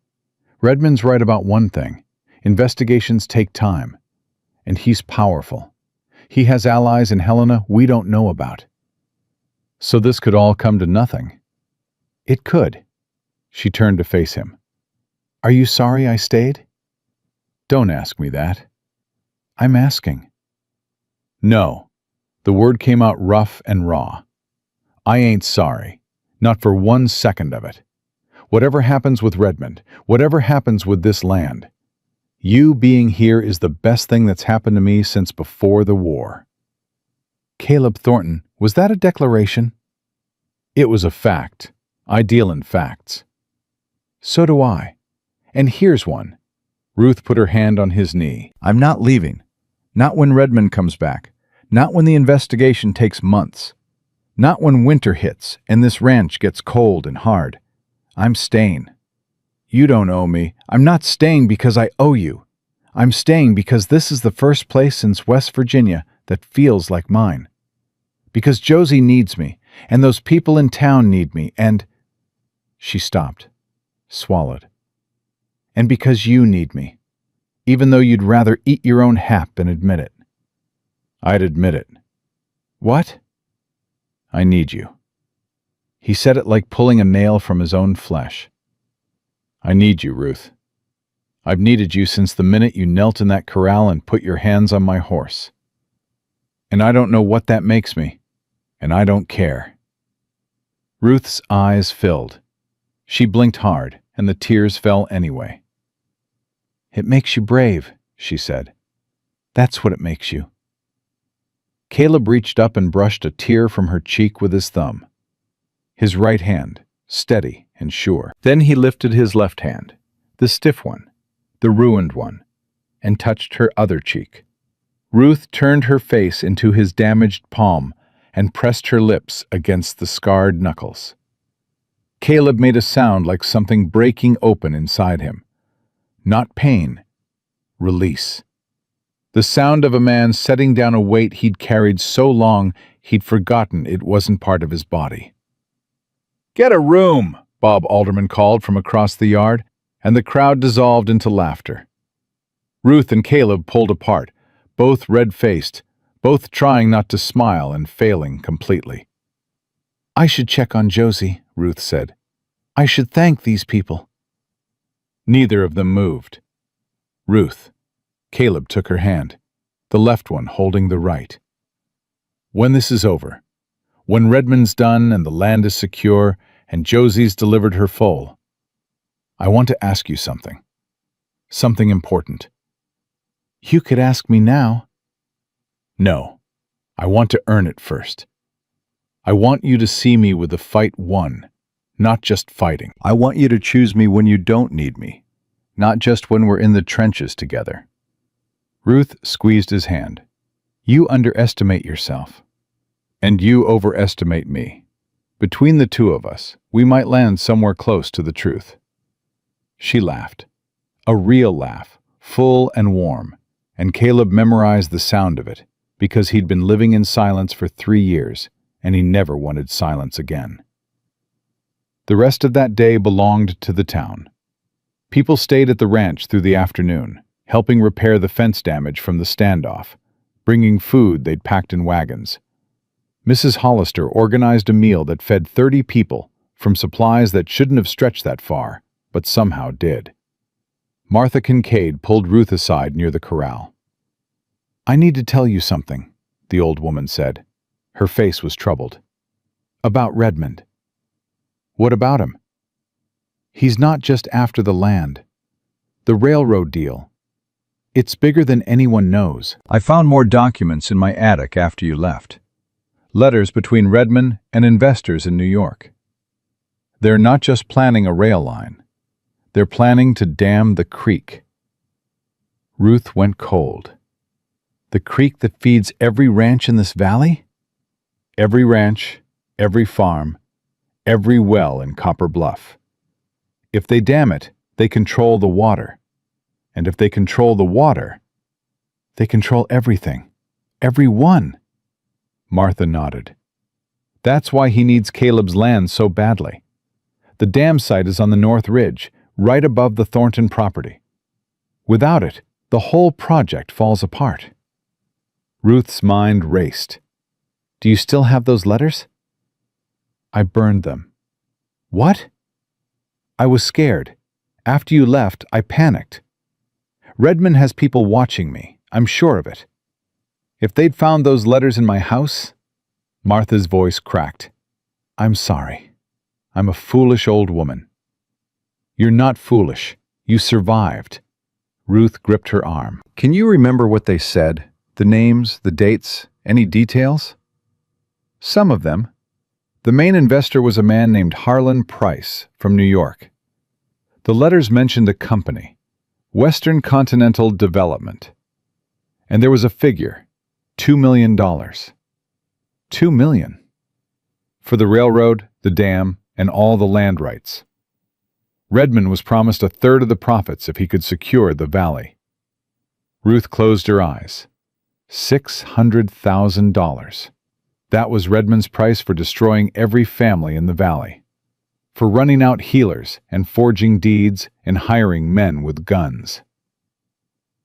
Redmond's right about one thing. Investigations take time, and he's powerful. He has allies in Helena we don't know about. So this could all come to nothing. It could. She turned to face him. Are you sorry I stayed? Don't ask me that. I'm asking. No. The word came out rough and raw. I ain't sorry. Not for 1 second of it. Whatever happens with Redmond, whatever happens with this land, you being here is the best thing that's happened to me since before the war. Caleb Thornton, was that a declaration? It was a fact. I deal in facts. So do I. And here's one. Ruth put her hand on his knee. I'm not leaving. Not when Redmond comes back. Not when the investigation takes months. Not when winter hits and this ranch gets cold and hard. I'm staying. You don't owe me. I'm not staying because I owe you. I'm staying because this is the first place since West Virginia that feels like mine. Because Josie needs me, and those people in town need me, and... She stopped, swallowed. And because you need me, even though you'd rather eat your own hap than admit it. I'd admit it. What? I need you. He said it like pulling a nail from his own flesh. I need you, Ruth. I've needed you since the minute you knelt in that corral and put your hands on my horse. And I don't know what that makes me, and I don't care. Ruth's eyes filled. She blinked hard, and the tears fell anyway. It makes you brave, she said. That's what it makes you. Caleb reached up and brushed a tear from her cheek with his thumb. His right hand, steady and sure. Then he lifted his left hand, the stiff one, the ruined one, and touched her other cheek. Ruth turned her face into his damaged palm and pressed her lips against the scarred knuckles. Caleb made a sound like something breaking open inside him. Not pain, release. The sound of a man setting down a weight he'd carried so long he'd forgotten it wasn't part of his body. Get a room, Bob Alderman called from across the yard, and the crowd dissolved into laughter. Ruth and Caleb pulled apart, both red-faced, both trying not to smile and failing completely. I should check on Josie, Ruth said. I should thank these people. Neither of them moved. Ruth. Caleb took her hand, the left one holding the right. When this is over, when Redmond's done and the land is secure and Josie's delivered her foal, I want to ask you something. Something important. You could ask me now. No, I want to earn it first. I want you to see me with the fight won, not just fighting. I want you to choose me when you don't need me, not just when we're in the trenches together. Ruth squeezed his hand. You underestimate yourself. And you overestimate me. Between the two of us, we might land somewhere close to the truth. She laughed. A real laugh, full and warm, and Caleb memorized the sound of it, because he'd been living in silence for 3 years, and he never wanted silence again. The rest of that day belonged to the town. People stayed at the ranch through the afternoon, helping repair the fence damage from the standoff, bringing food they'd packed in wagons. Mrs. Hollister organized a meal that fed 30 people from supplies that shouldn't have stretched that far, but somehow did. Martha Kincaid pulled Ruth aside near the corral. I need to tell you something, the old woman said. Her face was troubled. About Redmond. What about him? He's not just after the land. The railroad deal. It's bigger than anyone knows. I found more documents in my attic after you left. Letters between Redmond and investors in New York. They're not just planning a rail line. They're planning to dam the creek. Ruth went cold. The creek that feeds every ranch in this valley? Every ranch, every farm, every well in Copper Bluff. If they dam it, they control the water. And if they control the water, they control everything. Everyone. Martha nodded. That's why he needs Caleb's land so badly. The dam site is on the North Ridge, right above the Thornton property. Without it, the whole project falls apart. Ruth's mind raced. Do you still have those letters? I burned them. What? I was scared. After you left, I panicked. Redmond has people watching me, I'm sure of it. If they'd found those letters in my house... Martha's voice cracked. I'm sorry. I'm a foolish old woman. You're not foolish. You survived. Ruth gripped her arm. Can you remember what they said? The names, the dates, any details? Some of them. The main investor was a man named Harlan Price from New York. The letters mentioned a company, Western Continental Development. And there was a figure, $2 million. $2 million. For the railroad, the dam, and all the land rights. Redmond was promised a third of the profits if he could secure the valley. Ruth closed her eyes. $600,000. That was Redmond's price for destroying every family in the valley, for running out healers and forging deeds and hiring men with guns.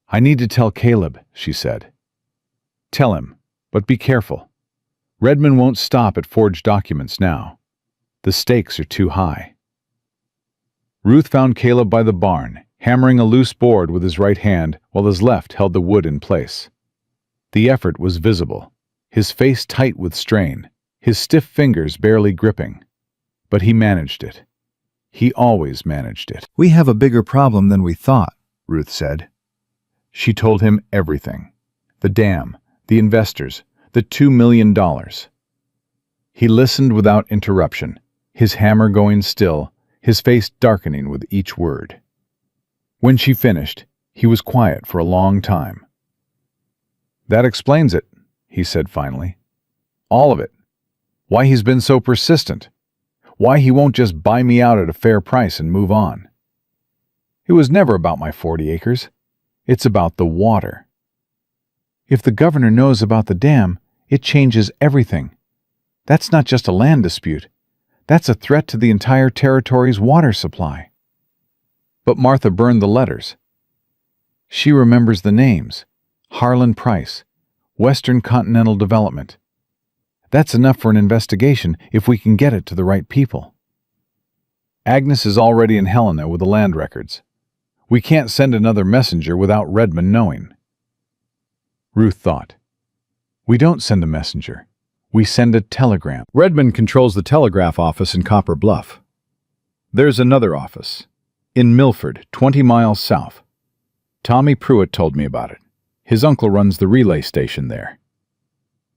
I need to tell Caleb, she said. Tell him, but be careful. Redmond won't stop at forged documents now. The stakes are too high. Ruth found Caleb by the barn, hammering a loose board with his right hand while his left held the wood in place. The effort was visible, his face tight with strain, his stiff fingers barely gripping. But he managed it. He always managed it. We have a bigger problem than we thought, Ruth said. She told him everything. The dam, the investors, the $2 million. He listened without interruption, his hammer going still, his face darkening with each word. When she finished, he was quiet for a long time. That explains it, he said finally. All of it. Why he's been so persistent. Why he won't just buy me out at a fair price and move on. It was never about my 40 acres. It's about the water. If the governor knows about the dam, it changes everything. That's not just a land dispute. That's a threat to the entire territory's water supply. But Martha burned the letters. She remembers the names. Harlan Price, Western Continental Development. That's enough for an investigation if we can get it to the right people. Agnes is already in Helena with the land records. We can't send another messenger without Redmond knowing. Ruth thought. We don't send a messenger. We send a telegram. Redmond controls the telegraph office in Copper Bluff. There's another office, in Milford, 20 miles south. Tommy Pruitt told me about it. His uncle runs the relay station there.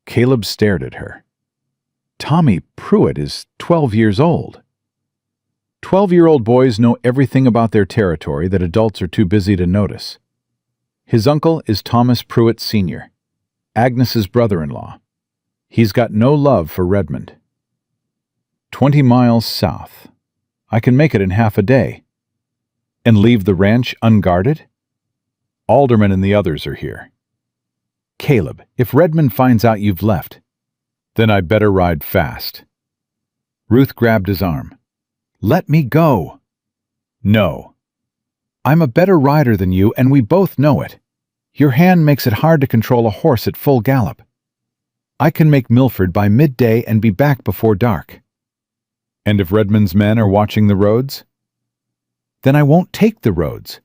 Caleb stared at her. Tommy Pruitt is 12 years old. 12-year-old boys know everything about their territory that adults are too busy to notice. His uncle is Thomas Pruitt Sr., Agnes's brother-in-law. He's got no love for Redmond. 20 miles south. I can make it in half a day. And leave the ranch unguarded? Alderman and the others are here. Caleb, if Redmond finds out you've left, then I better ride fast. Ruth grabbed his arm. Let me go. No. I'm a better rider than you, and we both know it. Your hand makes it hard to control a horse at full gallop. I can make Milford by midday and be back before dark. And if Redmond's men are watching the roads? Then I won't take the roads.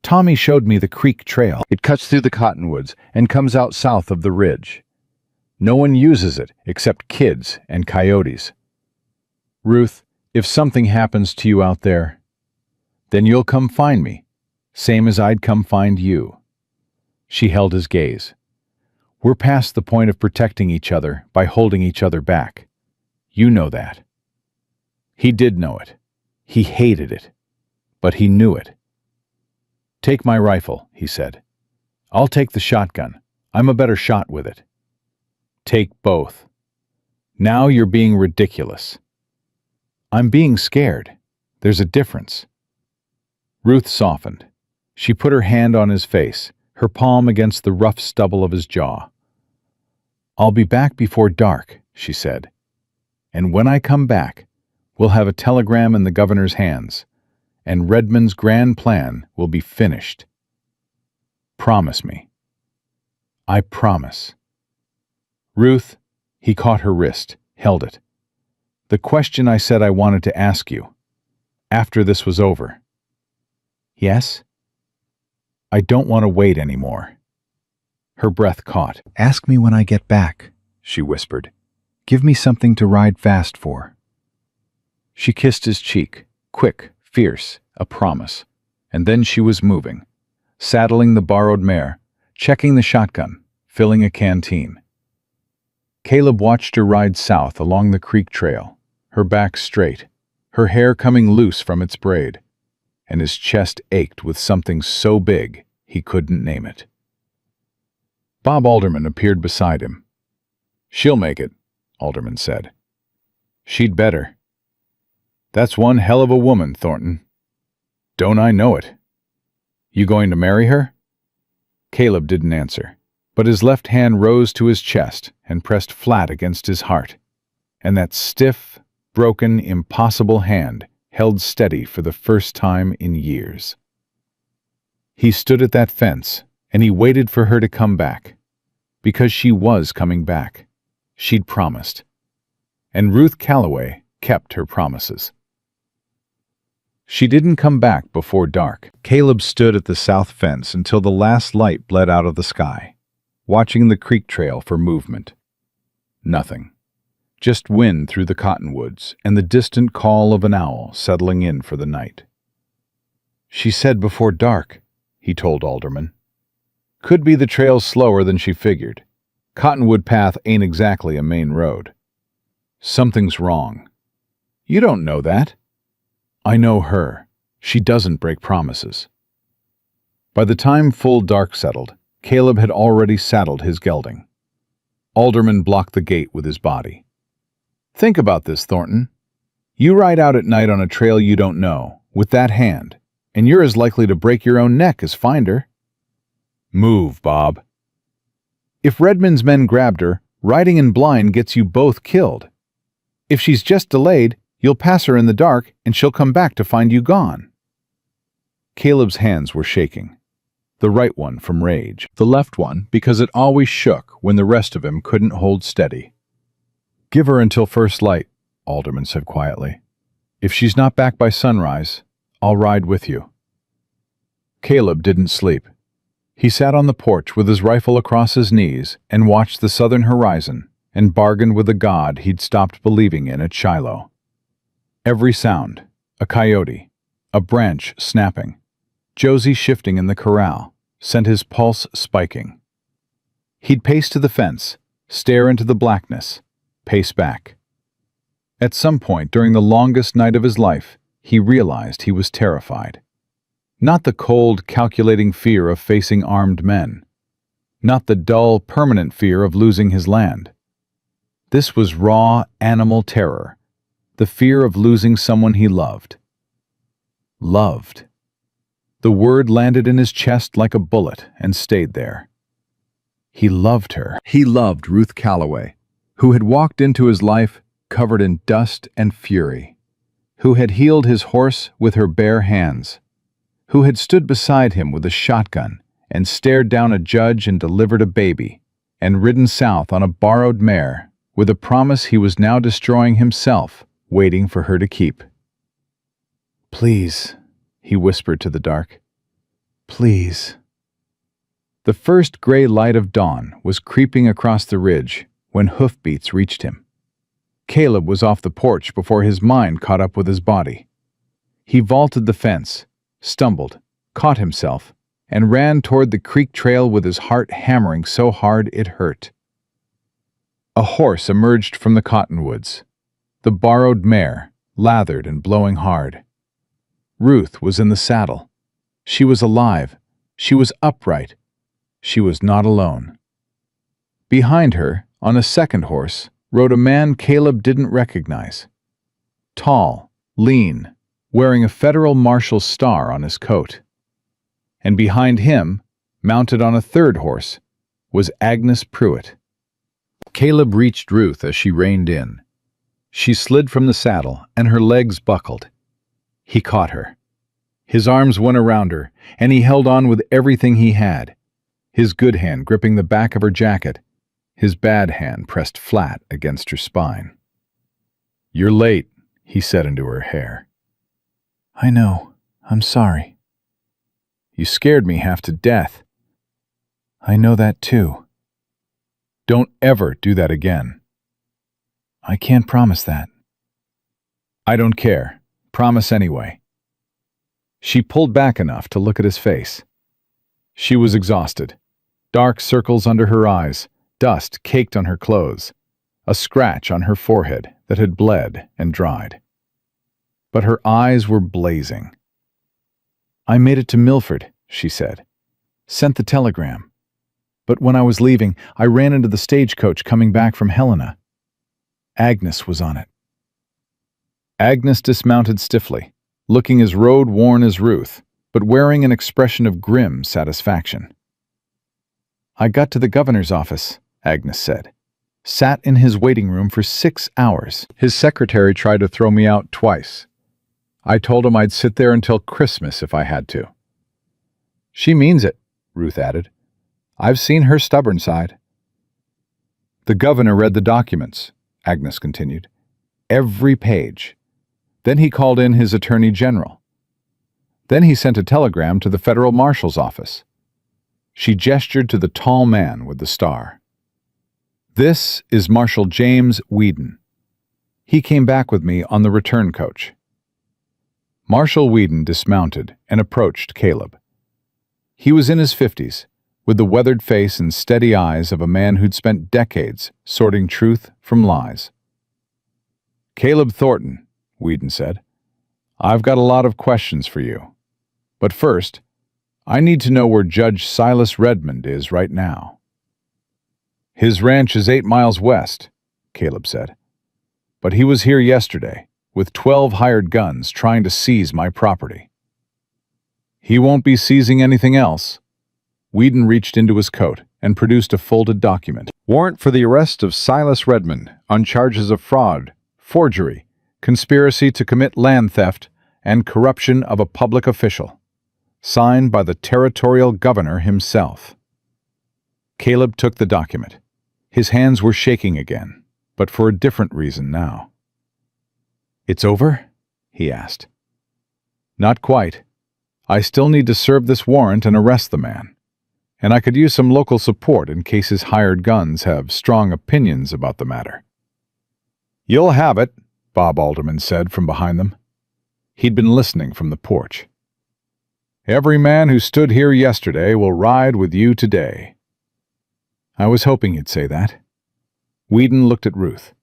Tommy showed me the creek trail. It cuts through the cottonwoods and comes out south of the ridge. No one uses it except kids and coyotes. Ruth, if something happens to you out there, then you'll come find me, same as I'd come find you. She held his gaze. We're past the point of protecting each other by holding each other back. You know that. He did know it. He hated it. But he knew it. Take my rifle, he said. I'll take the shotgun. I'm a better shot with it. Take both. Now you're being ridiculous. I'm being scared. There's a difference. Ruth softened. She put her hand on his face, her palm against the rough stubble of his jaw. I'll be back before dark, she said. And when I come back, we'll have a telegram in the governor's hands, and Redmond's grand plan will be finished. Promise me. I promise. Ruth, he caught her wrist, held it. The question I said I wanted to ask you, after this was over. Yes? I don't want to wait anymore. Her breath caught. Ask me when I get back, she whispered. Give me something to ride fast for. She kissed his cheek, quick, fierce, a promise. And then she was moving, saddling the borrowed mare, checking the shotgun, filling a canteen. Caleb watched her ride south along the creek trail, her back straight, her hair coming loose from its braid, and his chest ached with something so big he couldn't name it. Bob Alderman appeared beside him. She'll make it, Alderman said. She'd better. That's one hell of a woman, Thornton. Don't I know it? You going to marry her? Caleb didn't answer, but his left hand rose to his chest and pressed flat against his heart, and that stiff, broken, impossible hand held steady for the first time in years. He stood at that fence, and he waited for her to come back, because she was coming back. She'd promised. And Ruth Calloway kept her promises. She didn't come back before dark. Caleb stood at the south fence until the last light bled out of the sky, watching the creek trail for movement. Nothing. Just wind through the cottonwoods and the distant call of an owl settling in for the night. She said before dark, he told Alderman. Could be the trail's slower than she figured. Cottonwood Path ain't exactly a main road. Something's wrong. You don't know that. I know her. She doesn't break promises. By the time full dark settled, Caleb had already saddled his gelding. Alderman blocked the gate with his body. Think about this, Thornton. You ride out at night on a trail you don't know, with that hand, and you're as likely to break your own neck as find her. Move, Bob. If Redmond's men grabbed her, riding in blind gets you both killed. If she's just delayed, you'll pass her in the dark and she'll come back to find you gone. Caleb's hands were shaking. The right one from rage, the left one because it always shook when the rest of him couldn't hold steady. Give her until first light, Alderman said quietly. If she's not back by sunrise, I'll ride with you. Caleb didn't sleep. He sat on the porch with his rifle across his knees and watched the southern horizon and bargained with a god he'd stopped believing in at Shiloh. Every sound, a coyote, a branch snapping, Josie shifting in the corral, sent his pulse spiking. He'd pace to the fence, stare into the blackness, pace back. At some point during the longest night of his life, he realized he was terrified. Not the cold, calculating fear of facing armed men. Not the dull, permanent fear of losing his land. This was raw, animal terror, the fear of losing someone he loved. Loved. The word landed in his chest like a bullet and stayed there. He loved her. He loved Ruth Calloway, who had walked into his life covered in dust and fury, who had healed his horse with her bare hands, who had stood beside him with a shotgun and stared down a judge and delivered a baby, and ridden south on a borrowed mare with a promise he was now destroying himself, waiting for her to keep. Please, he whispered to the dark. Please. The first gray light of dawn was creeping across the ridge when hoofbeats reached him. Caleb was off the porch before his mind caught up with his body. He vaulted the fence, stumbled, caught himself, and ran toward the creek trail with his heart hammering so hard it hurt. A horse emerged from the cottonwoods. The borrowed mare, lathered and blowing hard. Ruth was in the saddle. She was alive. She was upright. She was not alone. Behind her, on a second horse, rode a man Caleb didn't recognize. Tall, lean, wearing a federal marshal's star on his coat. And behind him, mounted on a third horse, was Agnes Pruitt. Caleb reached Ruth as she reined in. She slid from the saddle, and her legs buckled. He caught her. His arms went around her, and he held on with everything he had, his good hand gripping the back of her jacket, his bad hand pressed flat against her spine. "You're late," he said into her hair. "I know. I'm sorry." "You scared me half to death." "I know that too." "Don't ever do that again." "I can't promise that." "I don't care. Promise anyway." She pulled back enough to look at his face. She was exhausted. Dark circles under her eyes, dust caked on her clothes, a scratch on her forehead that had bled and dried. But her eyes were blazing. "I made it to Milford," she said. "Sent the telegram. But when I was leaving, I ran into the stagecoach coming back from Helena. Agnes was on it." Agnes dismounted stiffly, looking as road-worn as Ruth, but wearing an expression of grim satisfaction. "I got to the governor's office," Agnes said. "Sat in his waiting room for 6 hours. His secretary tried to throw me out twice. I told him I'd sit there until Christmas if I had to." "She means it," Ruth added. "I've seen her stubborn side." "The governor read the documents," Agnes continued. "Every page. Then he called in his attorney general. Then he sent a telegram to the federal marshal's office." She gestured to the tall man with the star. "This is Marshal James Whedon. He came back with me on the return coach." Marshal Whedon dismounted and approached Caleb. He was in his 50s, with the weathered face and steady eyes of a man who'd spent decades sorting truth from lies. "Caleb Thornton," Whedon said, "I've got a lot of questions for you. But first, I need to know where Judge Silas Redmond is right now." "His ranch is 8 miles west," Caleb said. "But he was here yesterday, with 12 hired guns trying to seize my property." "He won't be seizing anything else." Whedon reached into his coat and produced a folded document. "Warrant for the arrest of Silas Redmond on charges of fraud, forgery, conspiracy to commit land theft, and corruption of a public official. Signed by the territorial governor himself." Caleb took the document. His hands were shaking again, but for a different reason now. "It's over?" he asked. "Not quite. I still need to serve this warrant and arrest the man. And I could use some local support in case his hired guns have strong opinions about the matter." "You'll have it," Bob Alderman said from behind them. He'd been listening from the porch. "Every man who stood here yesterday will ride with you today." I was hoping you'd say that. Whedon looked at Ruth.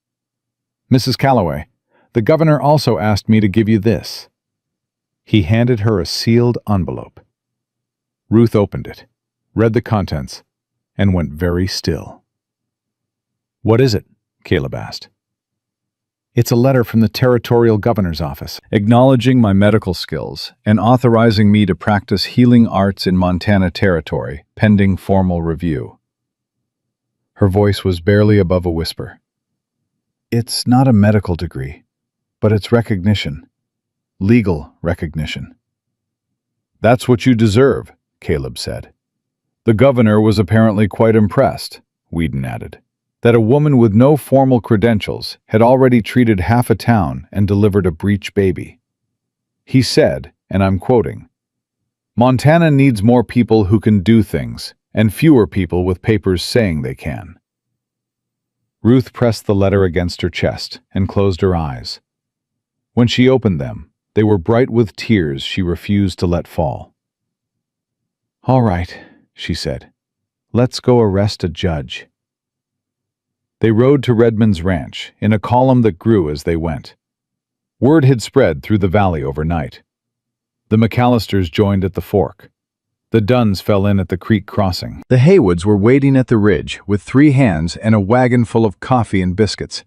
"Mrs. Calloway, the governor also asked me to give you this." He handed her a sealed envelope. Ruth opened it, read the contents, and went very still. "What is it?" Caleb asked. "It's a letter from the territorial governor's office, acknowledging my medical skills and authorizing me to practice healing arts in Montana Territory, pending formal review." Her voice was barely above a whisper. "It's not a medical degree, but it's recognition. Legal recognition." "That's what you deserve," Caleb said. "The governor was apparently quite impressed," Whedon added, "that a woman with no formal credentials had already treated half a town and delivered a breech baby. He said, and I'm quoting, 'Montana needs more people who can do things, and fewer people with papers saying they can.'" Ruth pressed the letter against her chest and closed her eyes. When she opened them, they were bright with tears she refused to let fall. "All right," she said. "Let's go arrest a judge." They rode to Redmond's ranch in a column that grew as they went. Word had spread through the valley overnight. The McAllisters joined at the fork. The Dunns fell in at the creek crossing. The Haywoods were waiting at the ridge with 3 hands and a wagon full of coffee and biscuits,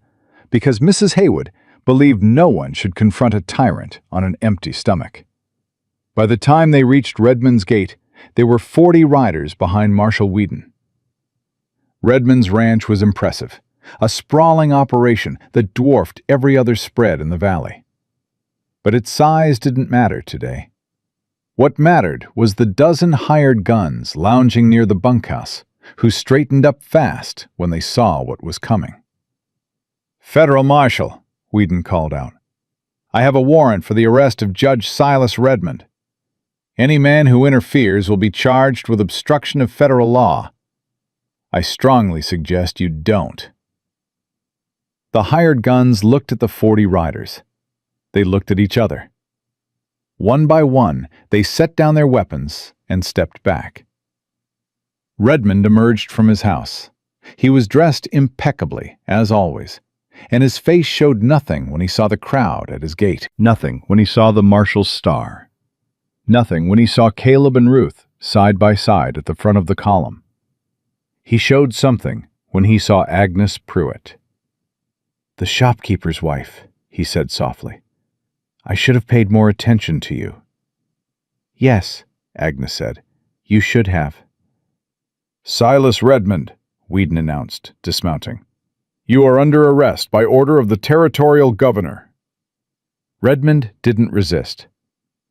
because Mrs. Haywood believed no one should confront a tyrant on an empty stomach. By the time they reached Redmond's gate, there were 40 riders behind Marshal Whedon. Redmond's ranch was impressive, a sprawling operation that dwarfed every other spread in the valley. But its size didn't matter today. What mattered was the dozen hired guns lounging near the bunkhouse, who straightened up fast when they saw what was coming. "Federal Marshal," Whedon called out. "I have a warrant for the arrest of Judge Silas Redmond. Any man who interferes will be charged with obstruction of federal law. I strongly suggest you don't." The hired guns looked at the 40 riders. They looked at each other. One by one, they set down their weapons and stepped back. Redmond emerged from his house. He was dressed impeccably, as always, and his face showed nothing when he saw the crowd at his gate. Nothing when he saw the marshal's star. Nothing when he saw Caleb and Ruth side by side at the front of the column. He showed something when he saw Agnes Pruitt. "The shopkeeper's wife," he said softly. "I should have paid more attention to you." "Yes," Agnes said. "You should have." "Silas Redmond," Whedon announced, dismounting. "You are under arrest by order of the territorial governor." Redmond didn't resist.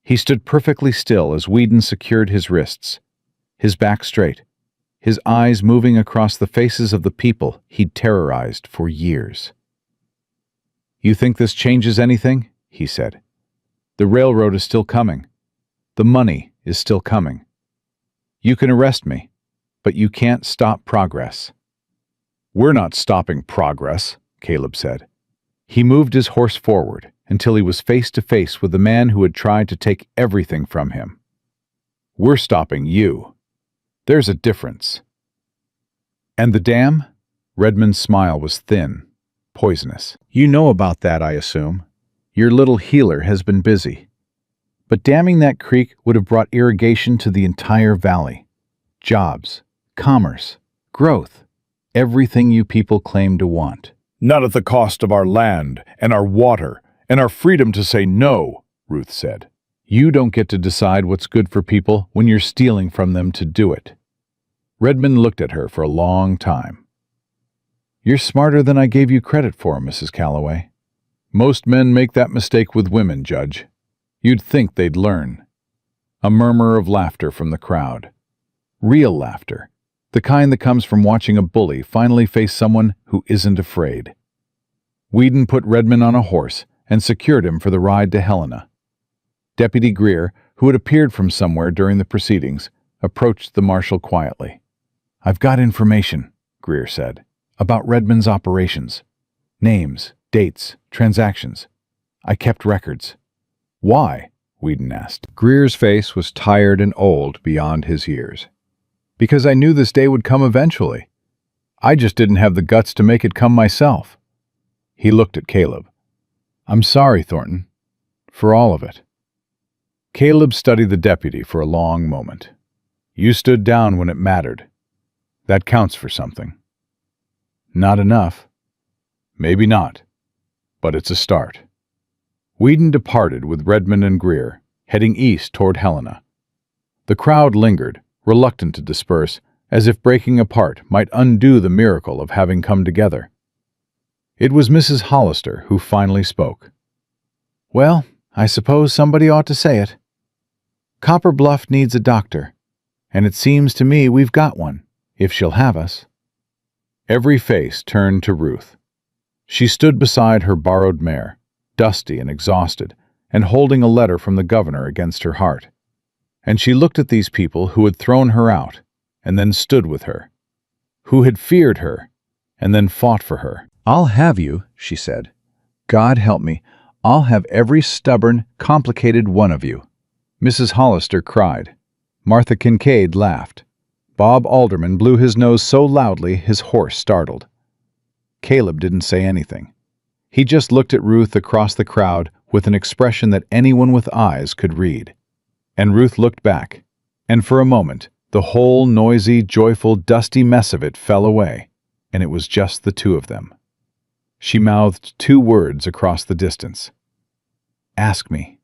He stood perfectly still as Whedon secured his wrists, his back straight, his eyes moving across the faces of the people he'd terrorized for years. "You think this changes anything?" he said. "The railroad is still coming. The money is still coming. You can arrest me, but you can't stop progress." "We're not stopping progress," Caleb said. He moved his horse forward until he was face to face with the man who had tried to take everything from him. "We're stopping you. There's a difference." "And the dam?" Redmond's smile was thin, poisonous. "You know about that, I assume. Your little healer has been busy. But damming that creek would have brought irrigation to the entire valley. Jobs, commerce, growth, everything you people claim to want." "Not at the cost of our land and our water and our freedom to say no," Ruth said. "You don't get to decide what's good for people when you're stealing from them to do it." Redmond looked at her for a long time. "You're smarter than I gave you credit for, Mrs. Calloway. Most men make that mistake with women, Judge. You'd think they'd learn." A murmur of laughter from the crowd. Real laughter. The kind that comes from watching a bully finally face someone who isn't afraid. Whedon put Redmond on a horse and secured him for the ride to Helena. Deputy Greer, who had appeared from somewhere during the proceedings, approached the marshal quietly. "I've got information," Greer said, "about Redmond's operations. Names, dates, transactions. I kept records." "Why?" Whedon asked. Greer's face was tired and old beyond his years. "Because I knew this day would come eventually. I just didn't have the guts to make it come myself." He looked at Caleb. "I'm sorry, Thornton, for all of it." Caleb studied the deputy for a long moment. "You stood down when it mattered. That counts for something." "Not enough." "Maybe not, but it's a start." Whedon departed with Redmond and Greer, heading east toward Helena. The crowd lingered, reluctant to disperse, as if breaking apart might undo the miracle of having come together. It was Mrs. Hollister who finally spoke. "Well, I suppose somebody ought to say it. Copper Bluff needs a doctor, and it seems to me we've got one, if she'll have us." Every face turned to Ruth. She stood beside her borrowed mare, dusty and exhausted, and holding a letter from the governor against her heart. And she looked at these people who had thrown her out, and then stood with her, who had feared her, and then fought for her. "I'll have you," she said. "God help me, I'll have every stubborn, complicated one of you." Mrs. Hollister cried. Martha Kincaid laughed. Bob Alderman blew his nose so loudly his horse startled. Caleb didn't say anything. He just looked at Ruth across the crowd with an expression that anyone with eyes could read. And Ruth looked back, and for a moment, the whole noisy, joyful, dusty mess of it fell away, and it was just the two of them. She mouthed two words across the distance. "Ask me."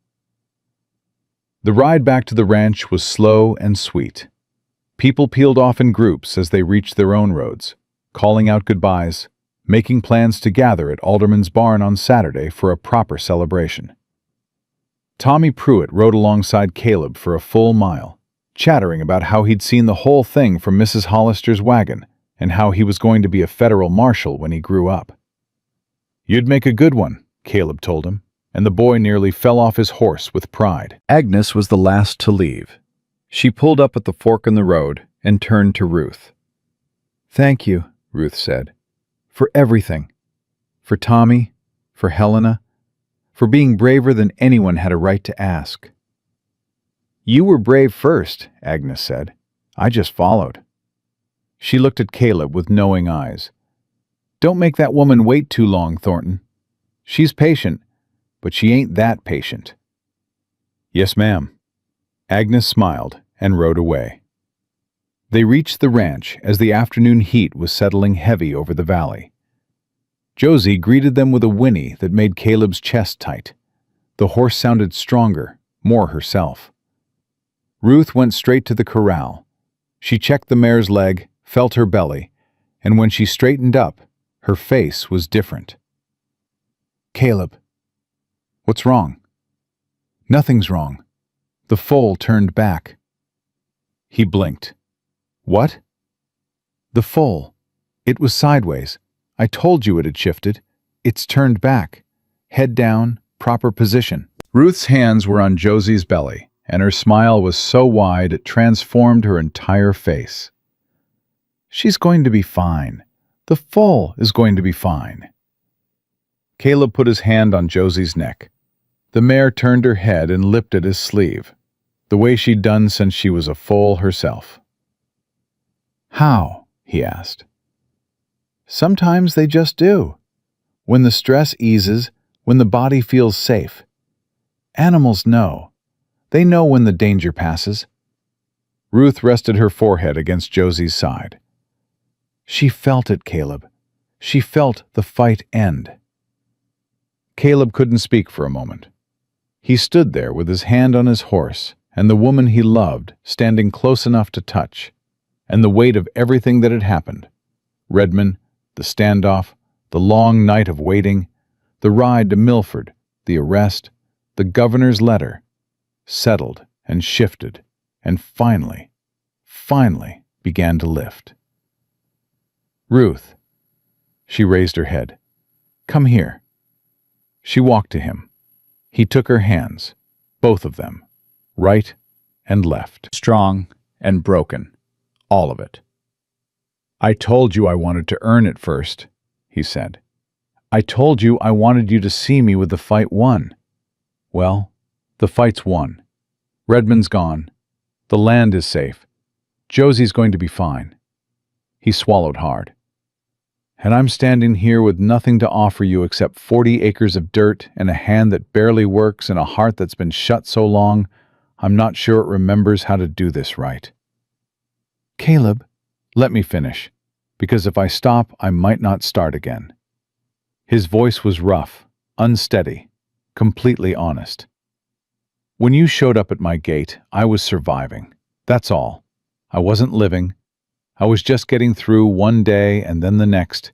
The ride back to the ranch was slow and sweet. People peeled off in groups as they reached their own roads, calling out goodbyes, making plans to gather at Alderman's barn on Saturday for a proper celebration. Tommy Pruitt rode alongside Caleb for a full mile, chattering about how he'd seen the whole thing from Mrs. Hollister's wagon and how he was going to be a federal marshal when he grew up. "You'd make a good one," Caleb told him, and the boy nearly fell off his horse with pride. Agnes was the last to leave. She pulled up at the fork in the road and turned to Ruth. "Thank you," Ruth said, "for everything. For Tommy, for Helena, for being braver than anyone had a right to ask." "You were brave first," Agnes said. "I just followed." She looked at Caleb with knowing eyes. "Don't make that woman wait too long, Thornton. She's patient, but she ain't that patient." "Yes, ma'am." Agnes smiled and rode away. They reached the ranch as the afternoon heat was settling heavy over the valley. Josie greeted them with a whinny that made Caleb's chest tight. The horse sounded stronger, more herself. Ruth went straight to the corral. She checked the mare's leg, felt her belly, and when she straightened up, her face was different. "Caleb, what's wrong?" "Nothing's wrong. The foal turned back." He blinked. "What?" "The foal. It was sideways. I told you it had shifted. It's turned back. Head down, proper position." Ruth's hands were on Josie's belly, and her smile was so wide it transformed her entire face. "She's going to be fine. The foal is going to be fine." Caleb put his hand on Josie's neck. The mare turned her head and lipped at his sleeve, the way she'd done since she was a foal herself. "How?" he asked. "Sometimes they just do. When the stress eases, when the body feels safe. Animals know. They know when the danger passes." Ruth rested her forehead against Josie's side. "She felt it, Caleb. She felt the fight end." Caleb couldn't speak for a moment. He stood there with his hand on his horse and the woman he loved standing close enough to touch, and the weight of everything that had happened. Redmond, the standoff, the long night of waiting, the ride to Milford, the arrest, the governor's letter, settled and shifted, and finally began to lift. "Ruth." She raised her head. "Come here." She walked to him. He took her hands, both of them, right and left. Strong and broken, all of it. "I told you I wanted to earn it first," he said. "I told you I wanted you to see me with the fight won. Well, the fight's won. Redmond's gone. The land is safe. Josie's going to be fine." He swallowed hard. "And I'm standing here with nothing to offer you except 40 acres of dirt and a hand that barely works and a heart that's been shut so long, I'm not sure it remembers how to do this right." "Caleb, let me finish, because if I stop, I might not start again." His voice was rough, unsteady, completely honest. "When you showed up at my gate, I was surviving. That's all. I wasn't living. I was just getting through one day and then the next,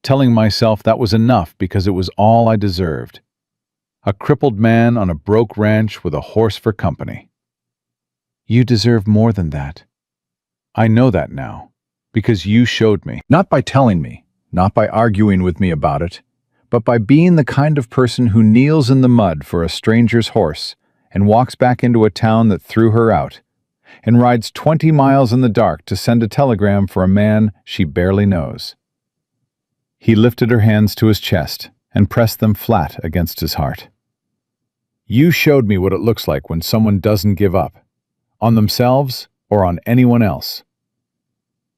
telling myself that was enough because it was all I deserved. A crippled man on a broke ranch with a horse for company." "You deserve more than that." "I know that now, because you showed me. Not by telling me, not by arguing with me about it, but by being the kind of person who kneels in the mud for a stranger's horse and walks back into a town that threw her out, and rides 20 miles in the dark to send a telegram for a man she barely knows." He lifted her hands to his chest and pressed them flat against his heart. You showed me what it looks like when someone doesn't give up, on themselves or on anyone else.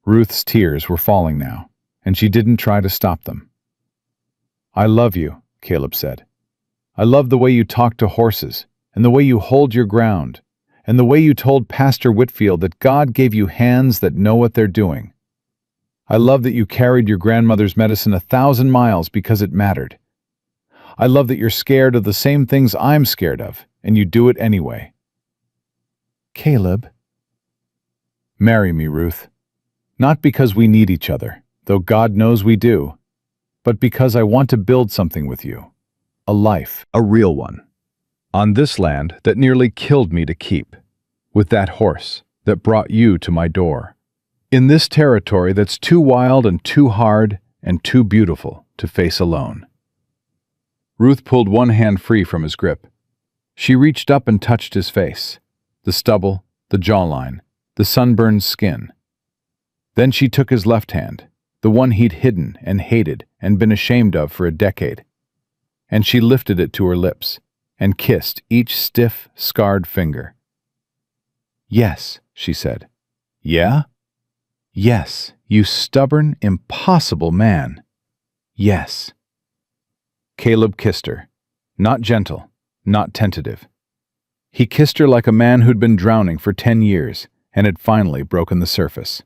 Ruth's tears were falling now, and she didn't try to stop them. I love you, Caleb said. I love the way you talk to horses, and the way you hold your ground, and the way you told Pastor Whitfield that God gave you hands that know what they're doing. I love that you carried your grandmother's medicine 1,000 miles because it mattered. I love that you're scared of the same things I'm scared of, and you do it anyway. Caleb. Marry me, Ruth. Not because we need each other, though God knows we do, but because I want to build something with you. A life, a real one. On this land that nearly killed me to keep. With that horse that brought you to my door. In this territory that's too wild and too hard and too beautiful to face alone. Ruth pulled one hand free from his grip. She reached up and touched his face, the stubble, the jawline, the sunburned skin. Then she took his left hand, the one he'd hidden and hated and been ashamed of for a decade, and she lifted it to her lips and kissed each stiff, scarred finger. Yes, she said. Yeah? Yes, you stubborn, impossible man. Yes. Caleb kissed her, not gentle, not tentative. He kissed her like a man who'd been drowning for 10 years and had finally broken the surface.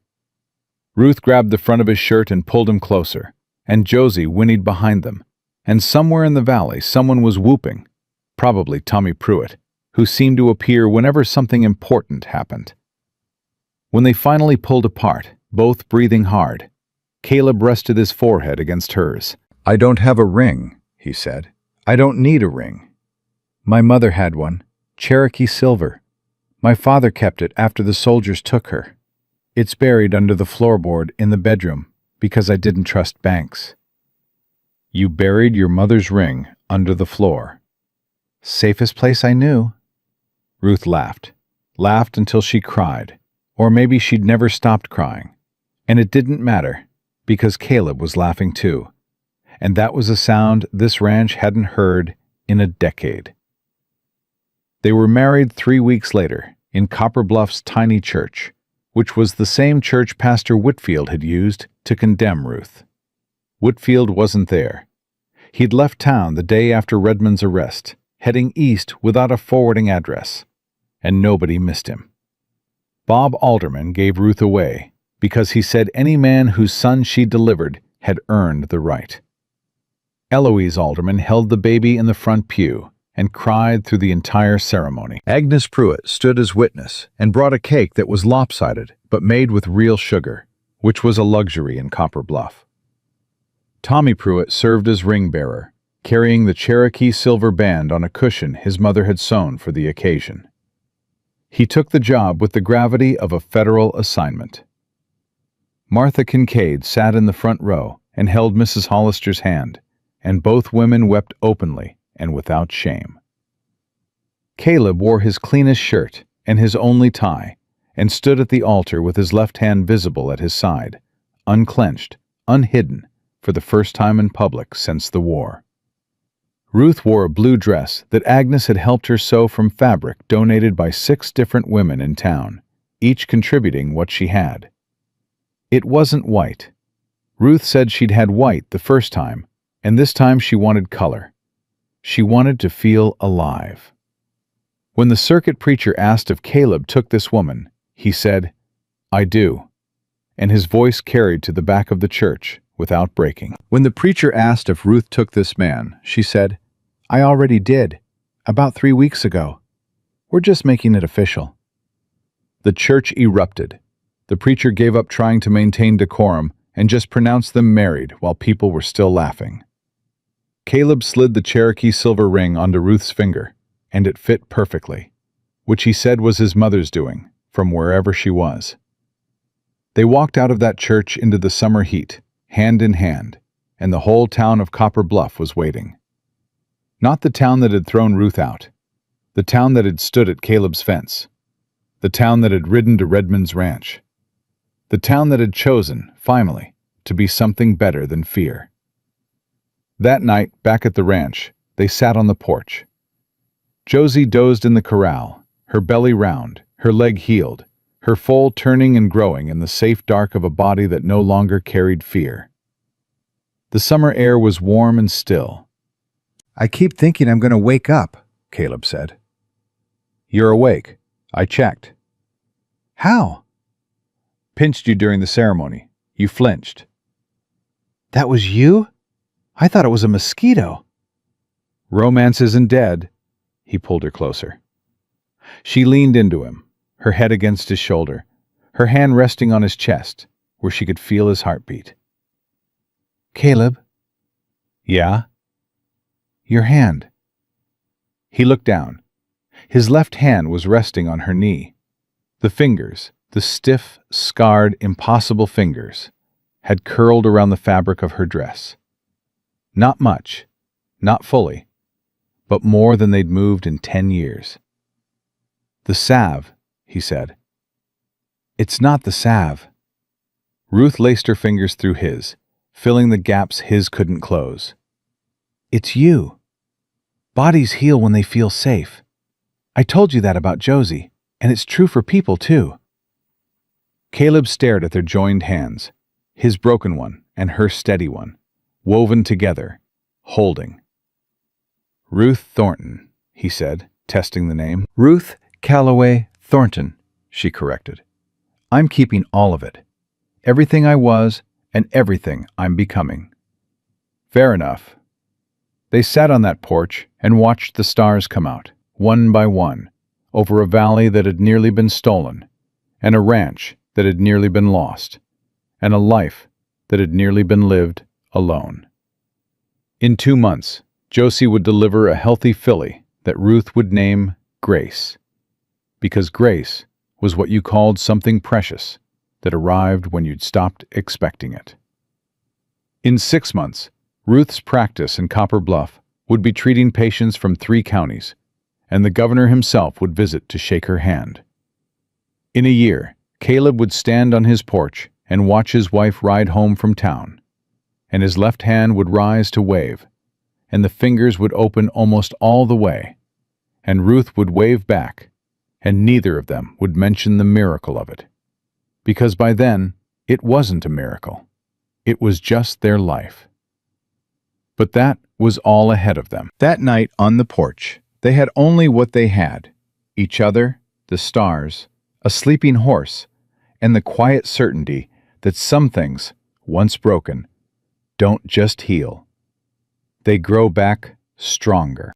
Ruth grabbed the front of his shirt and pulled him closer, and Josie whinnied behind them, and somewhere in the valley someone was whooping, probably Tommy Pruitt, who seemed to appear whenever something important happened. When they finally pulled apart, both breathing hard, Caleb rested his forehead against hers. I don't have a ring, he said. I don't need a ring. My mother had one, Cherokee silver. My father kept it after the soldiers took her. It's buried under the floorboard in the bedroom because I didn't trust banks. You buried your mother's ring under the floor. Safest place I knew. Ruth laughed until she cried, or maybe she'd never stopped crying. And it didn't matter, because Caleb was laughing too. And that was a sound this ranch hadn't heard in a decade. They were married 3 weeks later in Copper Bluff's tiny church, which was the same church Pastor Whitfield had used to condemn Ruth. Whitfield wasn't there. He'd left town the day after Redmond's arrest, heading east without a forwarding address, and nobody missed him. Bob Alderman gave Ruth away because he said any man whose son she delivered had earned the right. Eloise Alderman held the baby in the front pew and cried through the entire ceremony. Agnes Pruitt stood as witness and brought a cake that was lopsided but made with real sugar, which was a luxury in Copper Bluff. Tommy Pruitt served as ring bearer, carrying the Cherokee silver band on a cushion his mother had sewn for the occasion. He took the job with the gravity of a federal assignment. Martha Kincaid sat in the front row and held Mrs. Hollister's hand, and both women wept openly and without shame. Caleb wore his cleanest shirt and his only tie, and stood at the altar with his left hand visible at his side, unclenched, unhidden, for the first time in public since the war. Ruth wore a blue dress that Agnes had helped her sew from fabric donated by 6 different women in town, each contributing what she had. It wasn't white. Ruth said she'd had white the first time, and this time she wanted color. She wanted to feel alive. When the circuit preacher asked if Caleb took this woman, he said, "I do," and his voice carried to the back of the church without breaking. When the preacher asked if Ruth took this man, she said, "I already did, about 3 weeks ago. We're just making it official." The church erupted. The preacher gave up trying to maintain decorum and just pronounced them married while people were still laughing. Caleb slid the Cherokee silver ring onto Ruth's finger, and it fit perfectly, which he said was his mother's doing, from wherever she was. They walked out of that church into the summer heat, hand in hand, and the whole town of Copper Bluff was waiting. Not the town that had thrown Ruth out, the town that had stood at Caleb's fence, the town that had ridden to Redmond's ranch, the town that had chosen, finally, to be something better than fear. That night, back at the ranch, they sat on the porch. Josie dozed in the corral, her belly round, her leg healed, her foal turning and growing in the safe dark of a body that no longer carried fear. The summer air was warm and still. "I keep thinking I'm going to wake up," Caleb said. "You're awake. I checked. "How?" Pinched you during the ceremony. You flinched." "That was you? I thought it was a mosquito." "Romance isn't dead." He pulled her closer. She leaned into him, her head against his shoulder, her hand resting on his chest, where she could feel his heartbeat. "Caleb?" "Yeah?" "Your hand." He looked down. His left hand was resting on her knee. The fingers, the stiff, scarred, impossible fingers, had curled around the fabric of her dress. Not much, not fully, but more than they'd moved in 10 years. "The salve," he said. "It's not the salve." Ruth laced her fingers through his, filling the gaps his couldn't close. "It's you. Bodies heal when they feel safe. I told you that about Josie, and it's true for people too." Caleb stared at their joined hands, his broken one and her steady one, woven together, holding. "Ruth Thornton," he said, testing the name. "Ruth Calloway Thornton," she corrected. "I'm keeping all of it. Everything I was and everything I'm becoming." "Fair enough." They sat on that porch and watched the stars come out, one by one, over a valley that had nearly been stolen, and a ranch that had nearly been lost, and a life that had nearly been lived alone. In 2 months, Josie would deliver a healthy filly that Ruth would name Grace, because grace was what you called something precious that arrived when you'd stopped expecting it. In 6 months, Ruth's practice in Copper Bluff would be treating patients from 3 counties, and the governor himself would visit to shake her hand. In a year, Caleb would stand on his porch and watch his wife ride home from town, and his left hand would rise to wave, and the fingers would open almost all the way, and Ruth would wave back, and neither of them would mention the miracle of it, because by then it wasn't a miracle. It was just their life. But that was all ahead of them. That night on the porch, they had only what they had: each other, the stars, a sleeping horse, and the quiet certainty that some things, once broken, don't just heal. They grow back stronger.